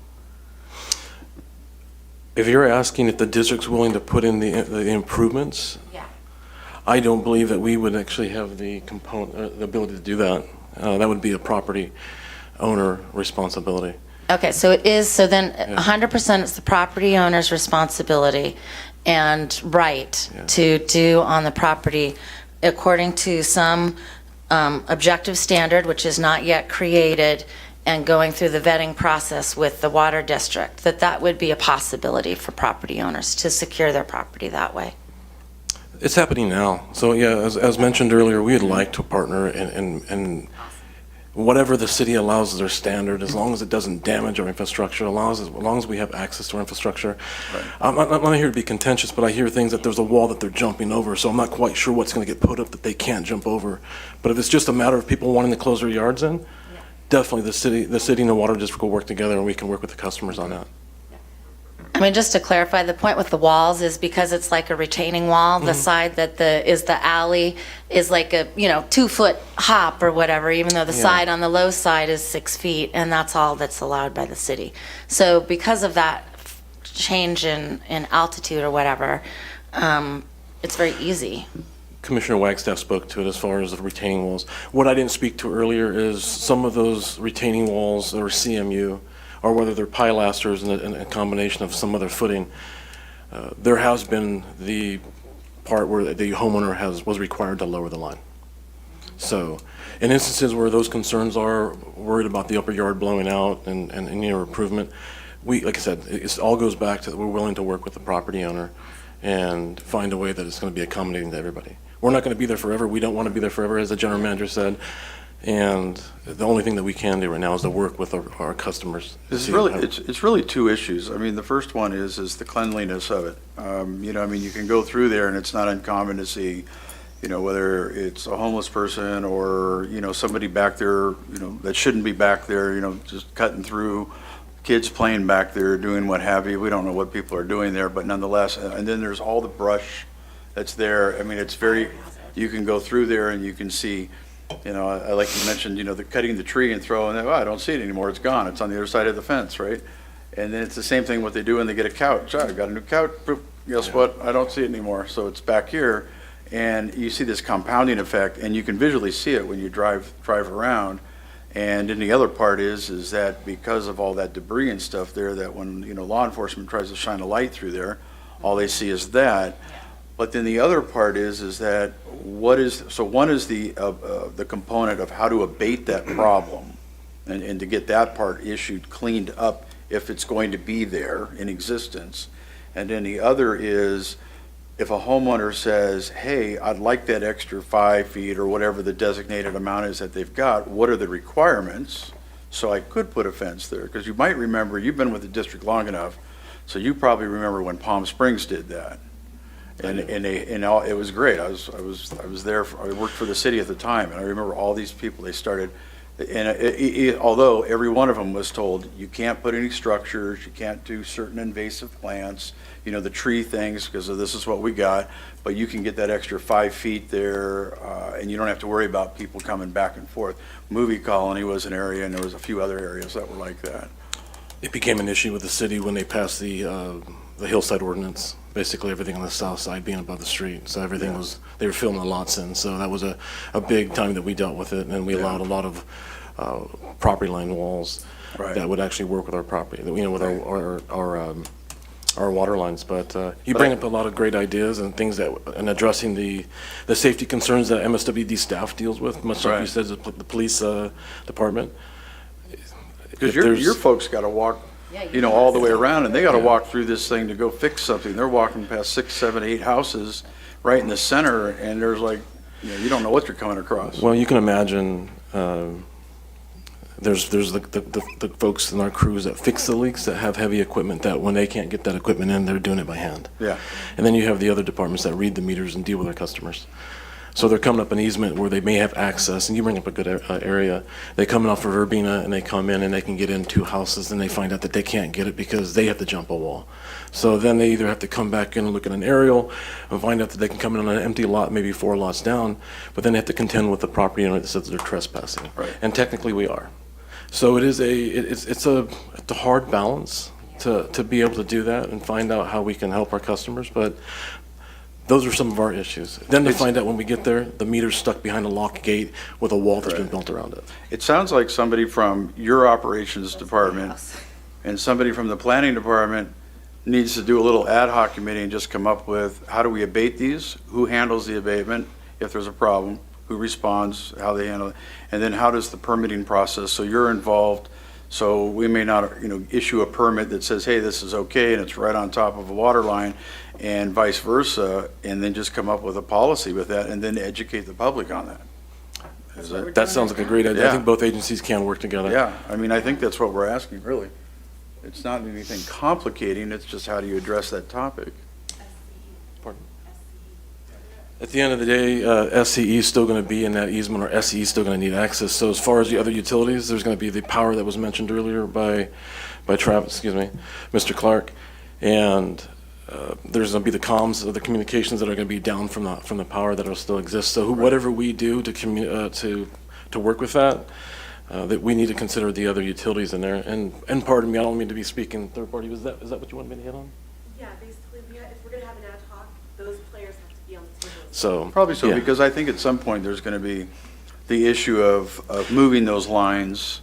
If you're asking if the district's willing to put in the improvements, Yeah. I don't believe that we would actually have the ability to do that. That would be a property owner responsibility. Okay, so it is, so then 100% it's the property owner's responsibility and right to do on the property according to some objective standard, which is not yet created, and going through the vetting process with the water district, that would be a possibility for property owners to secure their property that way. It's happening now. So yeah, as mentioned earlier, we'd like to partner in whatever the city allows as their standard, as long as it doesn't damage our infrastructure, as long as we have access to our infrastructure. Right. I'm not here to be contentious, but I hear things that there's a wall that they're jumping over, so I'm not quite sure what's going to get put up that they can't jump over. But if it's just a matter of people wanting to close their yards in, definitely the city and the water district will work together, and we can work with the customers on that. I mean, just to clarify, the point with the walls is because it's like a retaining wall, the side that is the alley is like a, 2-foot hop or whatever, even though the side on the low side is 6 feet, and that's all that's allowed by the city. So because of that change in altitude or whatever, it's very easy. Commissioner Wagstaff spoke to it as far as the retaining walls. What I didn't speak to earlier is some of those retaining walls or CMU, or whether they're pilasters and a combination of some other footing. There has been the part where the homeowner was required to lower the line. So in instances where those concerns are worried about the upper yard blowing out and improvement, like I said, it all goes back to we're willing to work with the property owner and find a way that it's going to be accommodating to everybody. We're not going to be there forever. We don't want to be there forever, as the general manager said. And the only thing that we can do right now is to work with our customers. It's really two issues. I mean, the first one is the cleanliness of it. You can go through there and it's not uncommon to see, whether it's a homeless person or, somebody back there, that shouldn't be back there, just cutting through, kids playing back there, doing what have you. We don't know what people are doing there, but nonetheless, and then there's all the brush that's there. I mean, you can go through there and you can see, like you mentioned, the cutting the tree and throwing it, I don't see it anymore, it's gone, it's on the other side of the fence, right? And then it's the same thing what they do when they get a couch. I got a new couch, guess what, I don't see it anymore, so it's back here. And you see this compounding effect, and you can visually see it when you drive around. And then the other part is that because of all that debris and stuff there, that when, law enforcement tries to shine a light through there, all they see is that. But then the other part is that one is the component of how to abate that problem and to get that part issued, cleaned up if it's going to be there in existence. And then the other is if a homeowner says, hey, I'd like that extra 5 feet or whatever the designated amount is that they've got, what are the requirements? So I could put a fence there, because you might remember, you've been with the district long enough, so you probably remember when Palm Springs did that. And it was great. I was there. I worked for the city at the time, and I remember all these people. They started, and although every one of them was told you can't put any structures, you can't do certain invasive plants, the tree things, because this is what we got. But you can get that extra 5 feet there, and you don't have to worry about people coming back and forth. Movie Colony was an area, and there was a few other areas that were like that. It became an issue with the city when they passed the hillside ordinance. Basically everything on the south side being above the street. So everything they were filling the lots in. So that was a big time that we dealt with it, and we allowed a lot of property line walls that would actually work with our property, with our water lines. But you bring up a lot of great ideas and things and addressing the safety concerns that MSWD staff deals with, much like you said, the police department. Because your folks got to walk, all the way around, and they got to walk through this thing to go fix something. They're walking past 6, 7, 8 houses right in the center, and there's you don't know what you're coming across. Well, you can imagine there's the folks in our crews that fix the leaks that have heavy equipment that when they can't get that equipment in, they're doing it by hand. Yeah. And then you have the other departments that read the meters and deal with our customers. So they're coming up an easement where they may have access, and you bring up a good area. They come off of Urbina, and they come in, and they can get in 2 houses, and they find out that they can't get it because they have to jump a wall. So then they either have to come back in and look at an aerial and find out that they can come in on an empty lot, maybe 4 lots down, but then they have to contend with the property owner that says they're trespassing. Right. And technically we are. So it is it's a hard balance to be able to do that and find out how we can help our customers, but Those are some of our issues. Then to find out when we get there, the meter's stuck behind a locked gate with a wall that's been built around it. It sounds like somebody from your operations department and somebody from the planning department needs to do a little ad hoc committee and just come up with, how do we abate these? Who handles the abatement if there's a problem? Who responds? How they handle it? And then how does the permitting process? So you're involved. So we may not, issue a permit that says, hey, this is okay, and it's right on top of a water line, and vice versa, and then just come up with a policy with that, and then educate the public on that. That sounds like a great idea. I Yeah. think both agencies can work together. Yeah, I mean, I think that's what we're asking, really. It's not anything complicating, it's just how do you address that topic? Pardon? At the end of the day, SCE is still going to be in that easement, or SCE is still going to need access. So as far as the other utilities, there's going to be the power that was mentioned earlier by Mr. Clark, and there's going to be the comms, or the communications that are going to be down from the power that will still exist. So whatever we do to work with that we need to consider the other utilities in there. And pardon me, I don't mean to be speaking third party. Is that what you wanted me to hit on? Yeah, basically, if we're going to have an ad hoc, those players have to be on the table. So Probably so, yeah. because I think at some point there's going to be the issue of moving those lines,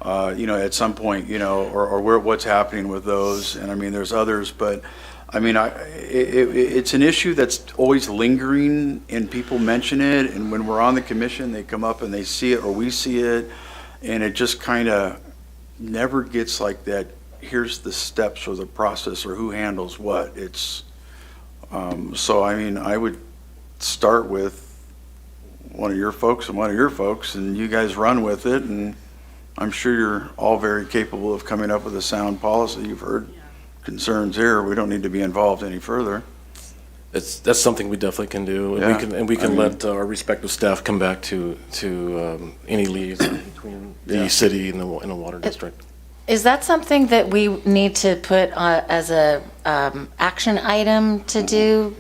at some point, or what's happening with those. And I mean, there's others, but I mean, it's an issue that's always lingering, and people mention it, and when we're on the commission, they come up and they see it, or we see it, and it just kind of never gets like that, here's the steps or the process or who handles what. It's, so I mean, I would start with one of your folks and one of your folks, and you guys run with it, and I'm sure you're all very capable of coming up with a sound policy. You've heard concerns here. We don't need to be involved any further. That's something we definitely can do, and Yeah. we can let our respective staff come back to any leads between the city and the water district. Is that something that we need to put as a action item to do?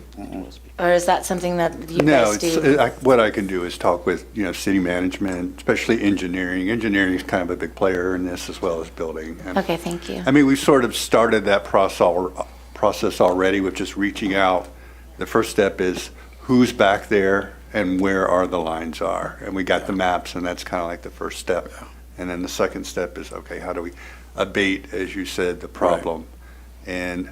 Or is that something that you No, guys do? what I can do is talk with, city management, especially engineering. Engineering is kind of a big player in this as well as building. And, Okay, thank you. I mean, we've sort of started that process already with just reaching out. The first step is who's back there and where are the lines are. And we got the maps, and that's kind of like the first step. And then the second step is, okay, how do we abate, as you said, the problem? And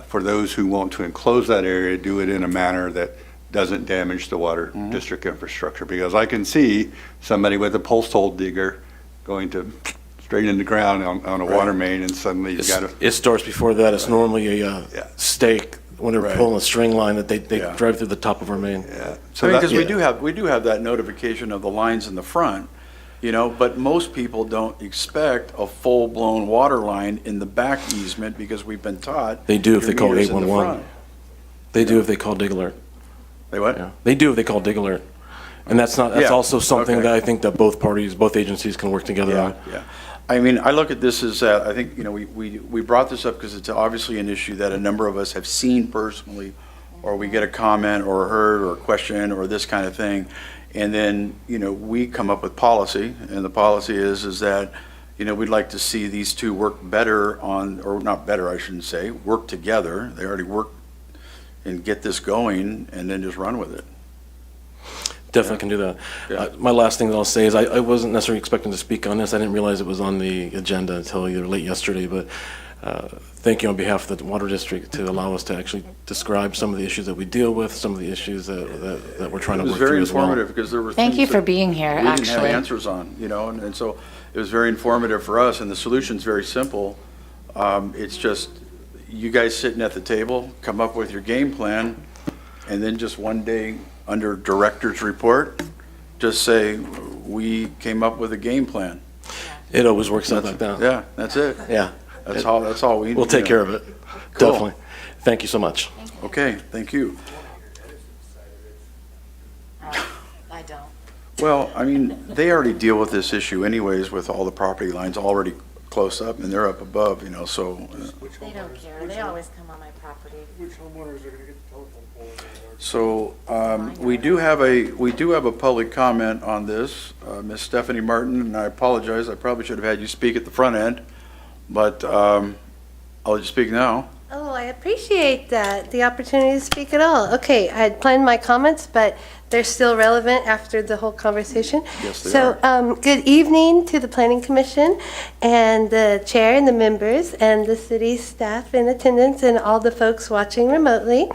for those who want to enclose that area, do it in a manner that doesn't damage the water district infrastructure. Because I can see somebody with a post hole digger going to straight in the ground on a water main, and suddenly you've got to. It starts before that. It's normally a stake when they're Right. pulling a string line that they Yeah. drive through the top of our main. So because we do have that notification of the lines in the front, but most people don't expect a full-blown water line in the back easement because we've been taught. They do if your they call meter's in the 811. front. They do if they call Dig Alert. They what? Yeah. They do if they call Dig Alert. And that's Yeah. also something Okay. that I think that both agencies can work together on. Yeah. I mean, I look at this as, I think, we brought this up because it's obviously an issue that a number of us have seen personally, or we get a comment or heard or a question or this kind of thing. And then, we come up with policy, and the policy is that, we'd like to see these two work better on, or not better, I shouldn't say, work together. They already work and get this going, and then just run with it. Definitely can do that. Yeah. My last thing that I'll say is I wasn't necessarily expecting to speak on this. I didn't realize it was on the agenda until either late yesterday, but thank you on behalf of the Water District to allow us to actually describe some of the issues that we deal with, some of the issues that we're trying to It was work very through as well. informative because there were Thank things you for that being here, we didn't have actually. answers on, and so it was very informative for us, and the solution's very simple. It's just you guys sitting at the table, come up with your game plan, and then just one day under director's report, just say, we came up with a game plan. It always works out like that. Yeah, that's it. Yeah. That's all we. We'll take care of it. Cool. Definitely. Thank you so much. Okay, thank you. I don't. Well, I mean, they already deal with this issue anyways with all the property lines already close up, and they're up above, so. They don't care. They always come on my property. Which homeowners are going to get the telephone pole? So, we do have a public comment on this, Ms. Stephanie Martin, and I apologize, I probably should have had you speak at the front end, but, I'll let you speak now. Oh, I appreciate that, the opportunity to speak at all. Okay, I had planned my comments, but they're still relevant after the whole conversation. Yes, they are. So, good evening to the Planning Commission and the chair and the members and the city staff in attendance and all the folks watching remotely.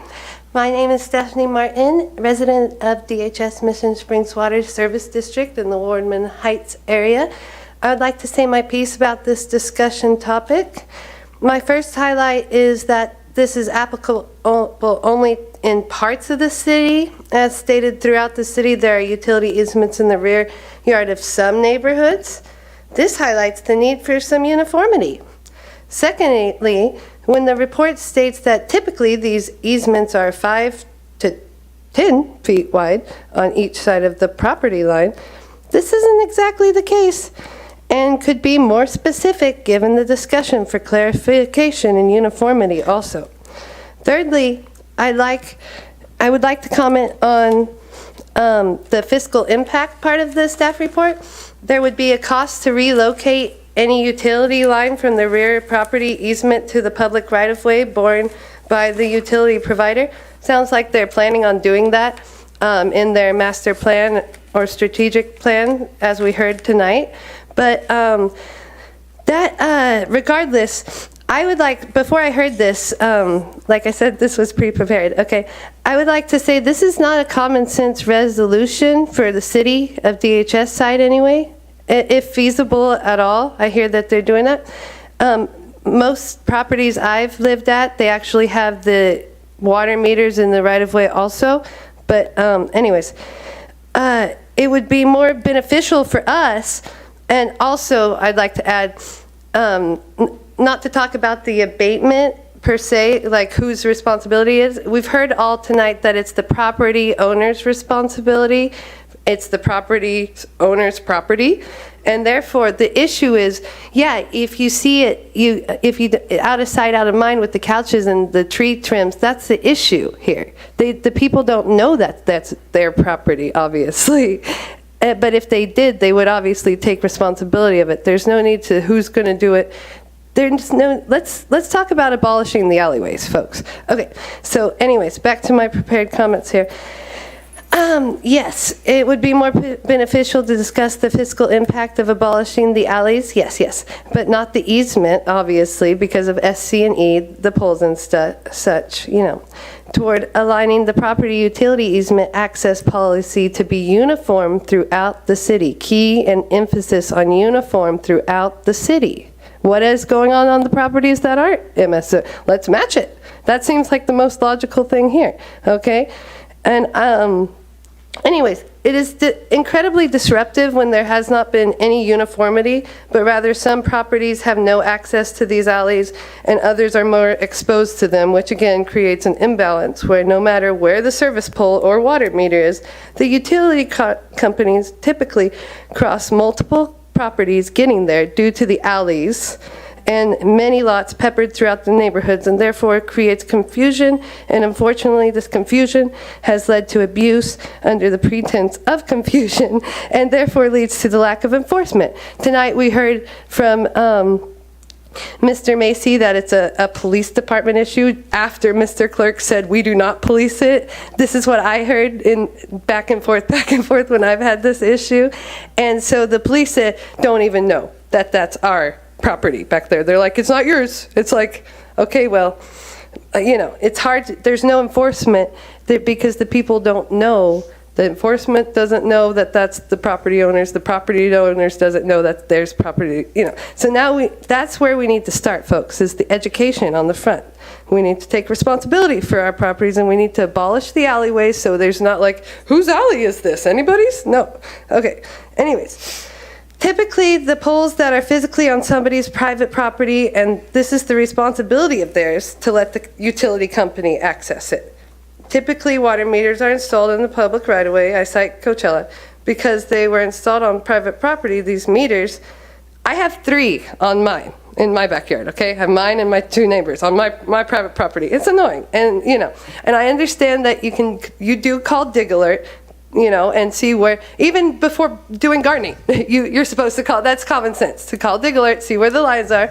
My name is Stephanie Martin, resident of DHS Mission Springs Water Service District in the Wardman Heights area. I would like to say my piece about this discussion topic. My first highlight is that this is applicable only in parts of the city. As stated throughout the city, there are utility easements in the rear yard of some neighborhoods. This highlights the need for some uniformity. Secondly, when the report states that typically these easements are 5 to 10 feet wide on each side of the property line, this isn't exactly the case and could be more specific given the discussion for clarification and uniformity also. Thirdly, I would like to comment on the fiscal impact part of the staff report. There would be a cost to relocate any utility line from the rear property easement to the public right-of-way borne by the utility provider. Sounds like they're planning on doing that in their master plan or strategic plan, as we heard tonight. But regardless, I would like, before I heard this, like I said, this was pre-prepared, okay, I would like to say this is not a common sense resolution for the city of DHS side anyway, if feasible at all. I hear that they're doing that. Most properties I've lived at, they actually have the water meters in the right-of-way also, but anyways, it would be more beneficial for us. And also, I'd like to add, not to talk about the abatement per se, like whose responsibility is. We've heard all tonight that it's the property owner's responsibility. It's the property owner's property. And therefore, the issue is, yeah, if you see it, if you out of sight, out of mind with the couches and the tree trims, that's the issue here. The people don't know that that's their property, obviously. But if they did, they would obviously take responsibility of it. There's no need to who's going to do it. There's no. Let's talk about abolishing the alleyways, folks. Okay. So, anyways, back to my prepared comments here. Yes, it would be more beneficial to discuss the fiscal impact of abolishing the alleys. Yes, but not the easement, obviously, because of SC and E, the poles and such. You know. Toward aligning the property utility easement access policy to be uniform throughout the city. Key and emphasis on uniform throughout the city. What is going on the properties that aren't MSO? Let's match it. That seems like the most logical thing here, okay? And anyways, it is incredibly disruptive when there has not been any uniformity, but rather some properties have no access to these alleys and others are more exposed to them, which again creates an imbalance where no matter where the service pole or water meter is, the utility companies typically cross multiple properties getting there due to the alleys and many lots peppered throughout the neighborhoods, and therefore creates confusion, and unfortunately this confusion has led to abuse under the pretense of confusion, and therefore leads to the lack of enforcement. Tonight we heard from Mr. Macy that it's a police department issue after Mr. Clerk said we do not police it. This is what I heard in back and forth when I've had this issue, and so the police said don't even know that that's our property back there. They're like, it's not yours. It's like, okay, well, you know, it's hard. There's no enforcement because the people don't know. The enforcement doesn't know that that's the property owners. The property owners doesn't know that there's property, you know. So now that's where we need to start, folks, is the education on the front. We need to take responsibility for our properties, and we need to abolish the alleyways so there's not like, whose alley is this? Anybody's? No. Okay. Anyways. Typically, the poles that are physically on somebody's private property, and this is the responsibility of theirs, to let the utility company access it. Typically, water meters are installed in the public right-of-way. I cite Coachella. Because they were installed on private property, these meters, I have 3 on mine, in my backyard, okay? I have mine and my 2 neighbors on my private property. It's annoying, and you know, and I understand that you do call dig alert, you know, and see where, even before doing gardening, you're supposed to call, that's common sense, to call dig alert, see where the lines are,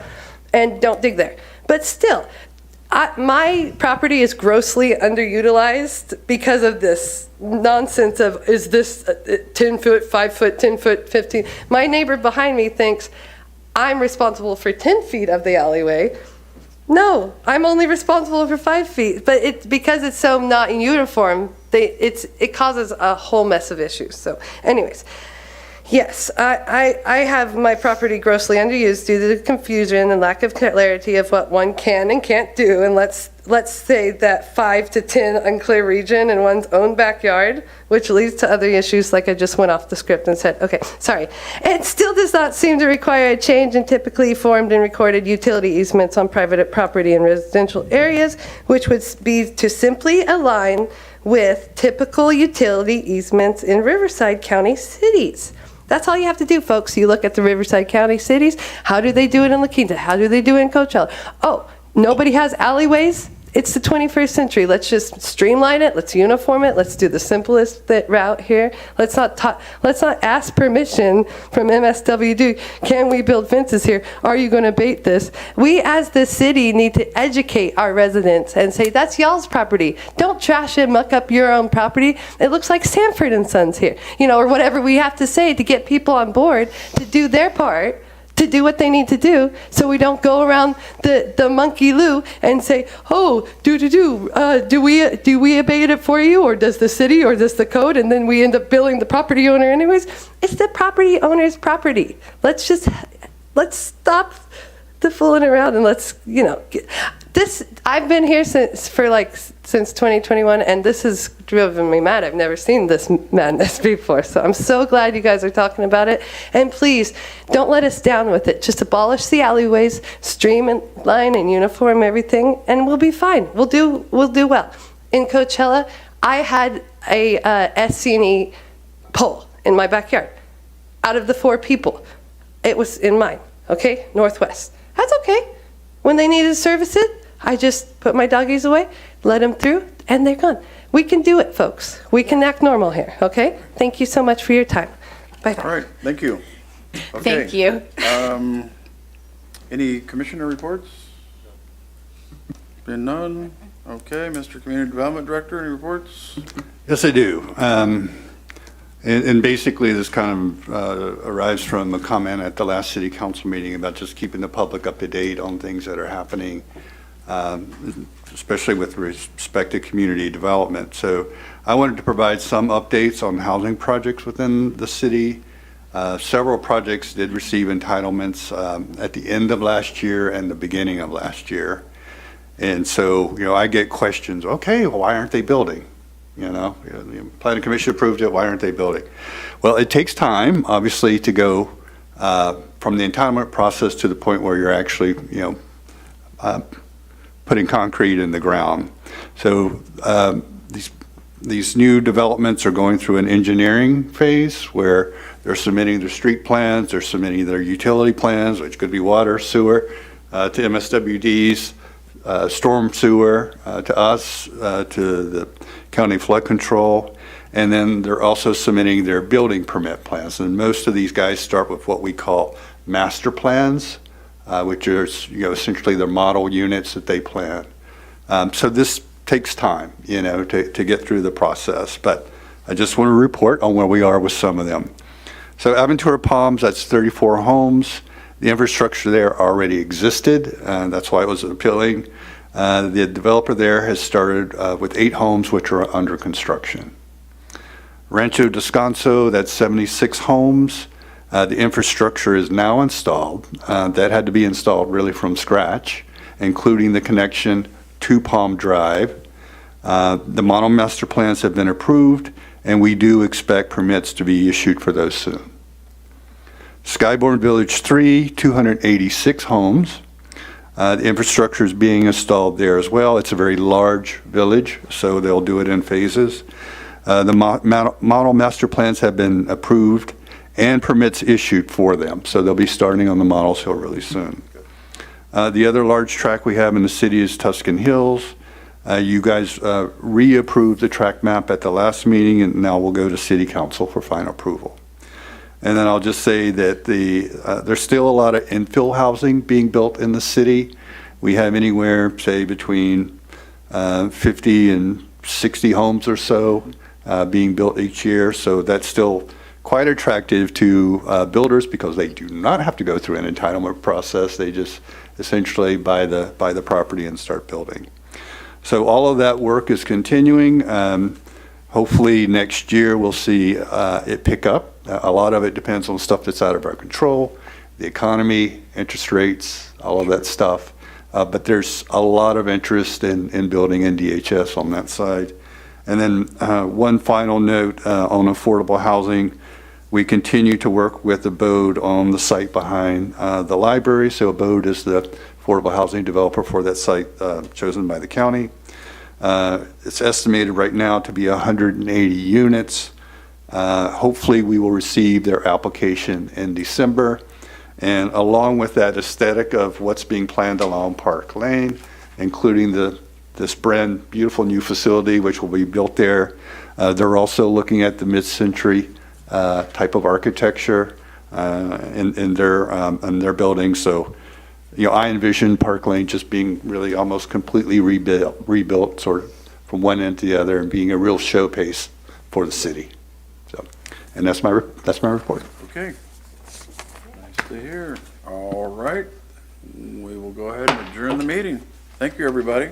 and don't dig there. But still, My property is grossly underutilized because of this nonsense of, is this 10 foot, 5 foot, 10 foot, 15? My neighbor behind me thinks I'm responsible for 10 feet of the alleyway. No, I'm only responsible for 5 feet. But because it's so not uniform, it causes a whole mess of issues. So anyways, yes, I have my property grossly underused due to the confusion and lack of clarity of what one can and can't do. And let's say that 5 to 10 unclear region in one's own backyard, which leads to other issues like I just went off the script and said, okay, sorry. It still does not seem to require a change in typically formed and recorded utility easements on private property in residential areas, which would be to simply align with typical utility easements in Riverside County cities. That's all you have to do, folks. You look at the Riverside County cities. How do they do it in La Quinta? How do they do it in Coachella? Oh, nobody has alleyways? It's the 21st century. Let's just streamline it. Let's uniform it. Let's do the simplest route here. Let's not ask permission from MSWD. Can we build fences here? Are you going to bait this? We as the city need to educate our residents and say, that's y'all's property. Don't trash and muck up your own property. It looks like Sanford and Sons here. Or whatever we have to say to get people on board to do their part, to do what they need to do, so we don't go around the monkey loo and say, oh, do we abate it for you, or does the city, or does the code, and then we end up billing the property owner anyways. It's the property owner's property. Let's stop the fooling around and let's, I've been here since 2021, and this has driven me mad. I've never seen this madness before, so I'm so glad you guys are talking about it. And please, don't let us down with it. Just abolish the alleyways, streamline and uniform everything, and we'll be fine. We'll do well. In Coachella, I had a SC&E pole in my backyard. Out of the 4 people, it was in mine. Okay, Northwest. That's okay. When they needed to service it, I just put my doggies away, let them through, and they're gone. We can do it, folks. We can act normal here, okay? Thank you so much for your time. Bye-bye. All right, thank you. Okay. Thank you. Any commissioner reports? Been none? Okay, Mr. Community Development Director, any reports? Yes, I do. And basically, this kind of arrives from a comment at the last city council meeting about just keeping the public up to date on things that are happening, especially with respect to community development. So I wanted to provide some updates on housing projects within the city. Several projects did receive entitlements at the end of last year and the beginning of last year. And so, I get questions, okay, well, why aren't they building? The Planning Commission approved it, why aren't they building? Well, it takes time, obviously, to go from the entitlement process to the point where you're actually, putting concrete in the ground. So these new developments are going through an engineering phase where they're submitting their street plans, they're submitting their utility plans, which could be water, sewer, to MSWD's, storm sewer, to us, to the county flood control, and then they're also submitting their building permit plans. And most of these guys start with what we call master plans, which are essentially the model units that they plan. So this takes time, to get through the process. But I just want to report on where we are with some of them. So Aventura Palms, that's 34 homes. The infrastructure there already existed, and that's why it was appealing. The developer there has started with 8 homes which are under construction. Rancho Descanso, that's 76 homes. The infrastructure is now installed. That had to be installed really from scratch, including the connection to Palm Drive. The model master plans have been approved, and we do expect permits to be issued for those soon. Skyborn Village 3, 286 homes. The infrastructure is being installed there as well. It's a very large village, so they'll do it in phases. The model master plans have been approved and permits issued for them, so they'll be starting on the models here really soon. The other large tract we have in the city is Tuscan Hills. You guys reapproved the tract map at the last meeting, and now we'll go to City Council for final approval. And then I'll just say that there's still a lot of infill housing being built in the city. We have anywhere, say, between 50 and 60 homes or so being built each year. So that's still quite attractive to builders because they do not have to go through an entitlement process. They just essentially buy the property and start building. So all of that work is continuing. Hopefully next year we'll see it pick up. A lot of it depends on stuff that's out of our control, the economy, interest rates, all of that stuff. But there's a lot of interest in building in DHS on that side. And then one final note on affordable housing. We continue to work with Abode on the site behind the library. So Abode is the affordable housing developer for that site chosen by the county. It's estimated right now to be 180 units. Hopefully we will receive their application in December. And along with that aesthetic of what's being planned along Park Lane, including this brand beautiful new facility which will be built there, they're also looking at the mid-century type of architecture in their building. So, you know, I envision Park Lane just being really almost completely rebuilt sort of from one end to the other and being a real showcase for the city. So, and that's my report. Okay. Nice to hear. All right. We will go ahead and adjourn the meeting. Thank you, everybody.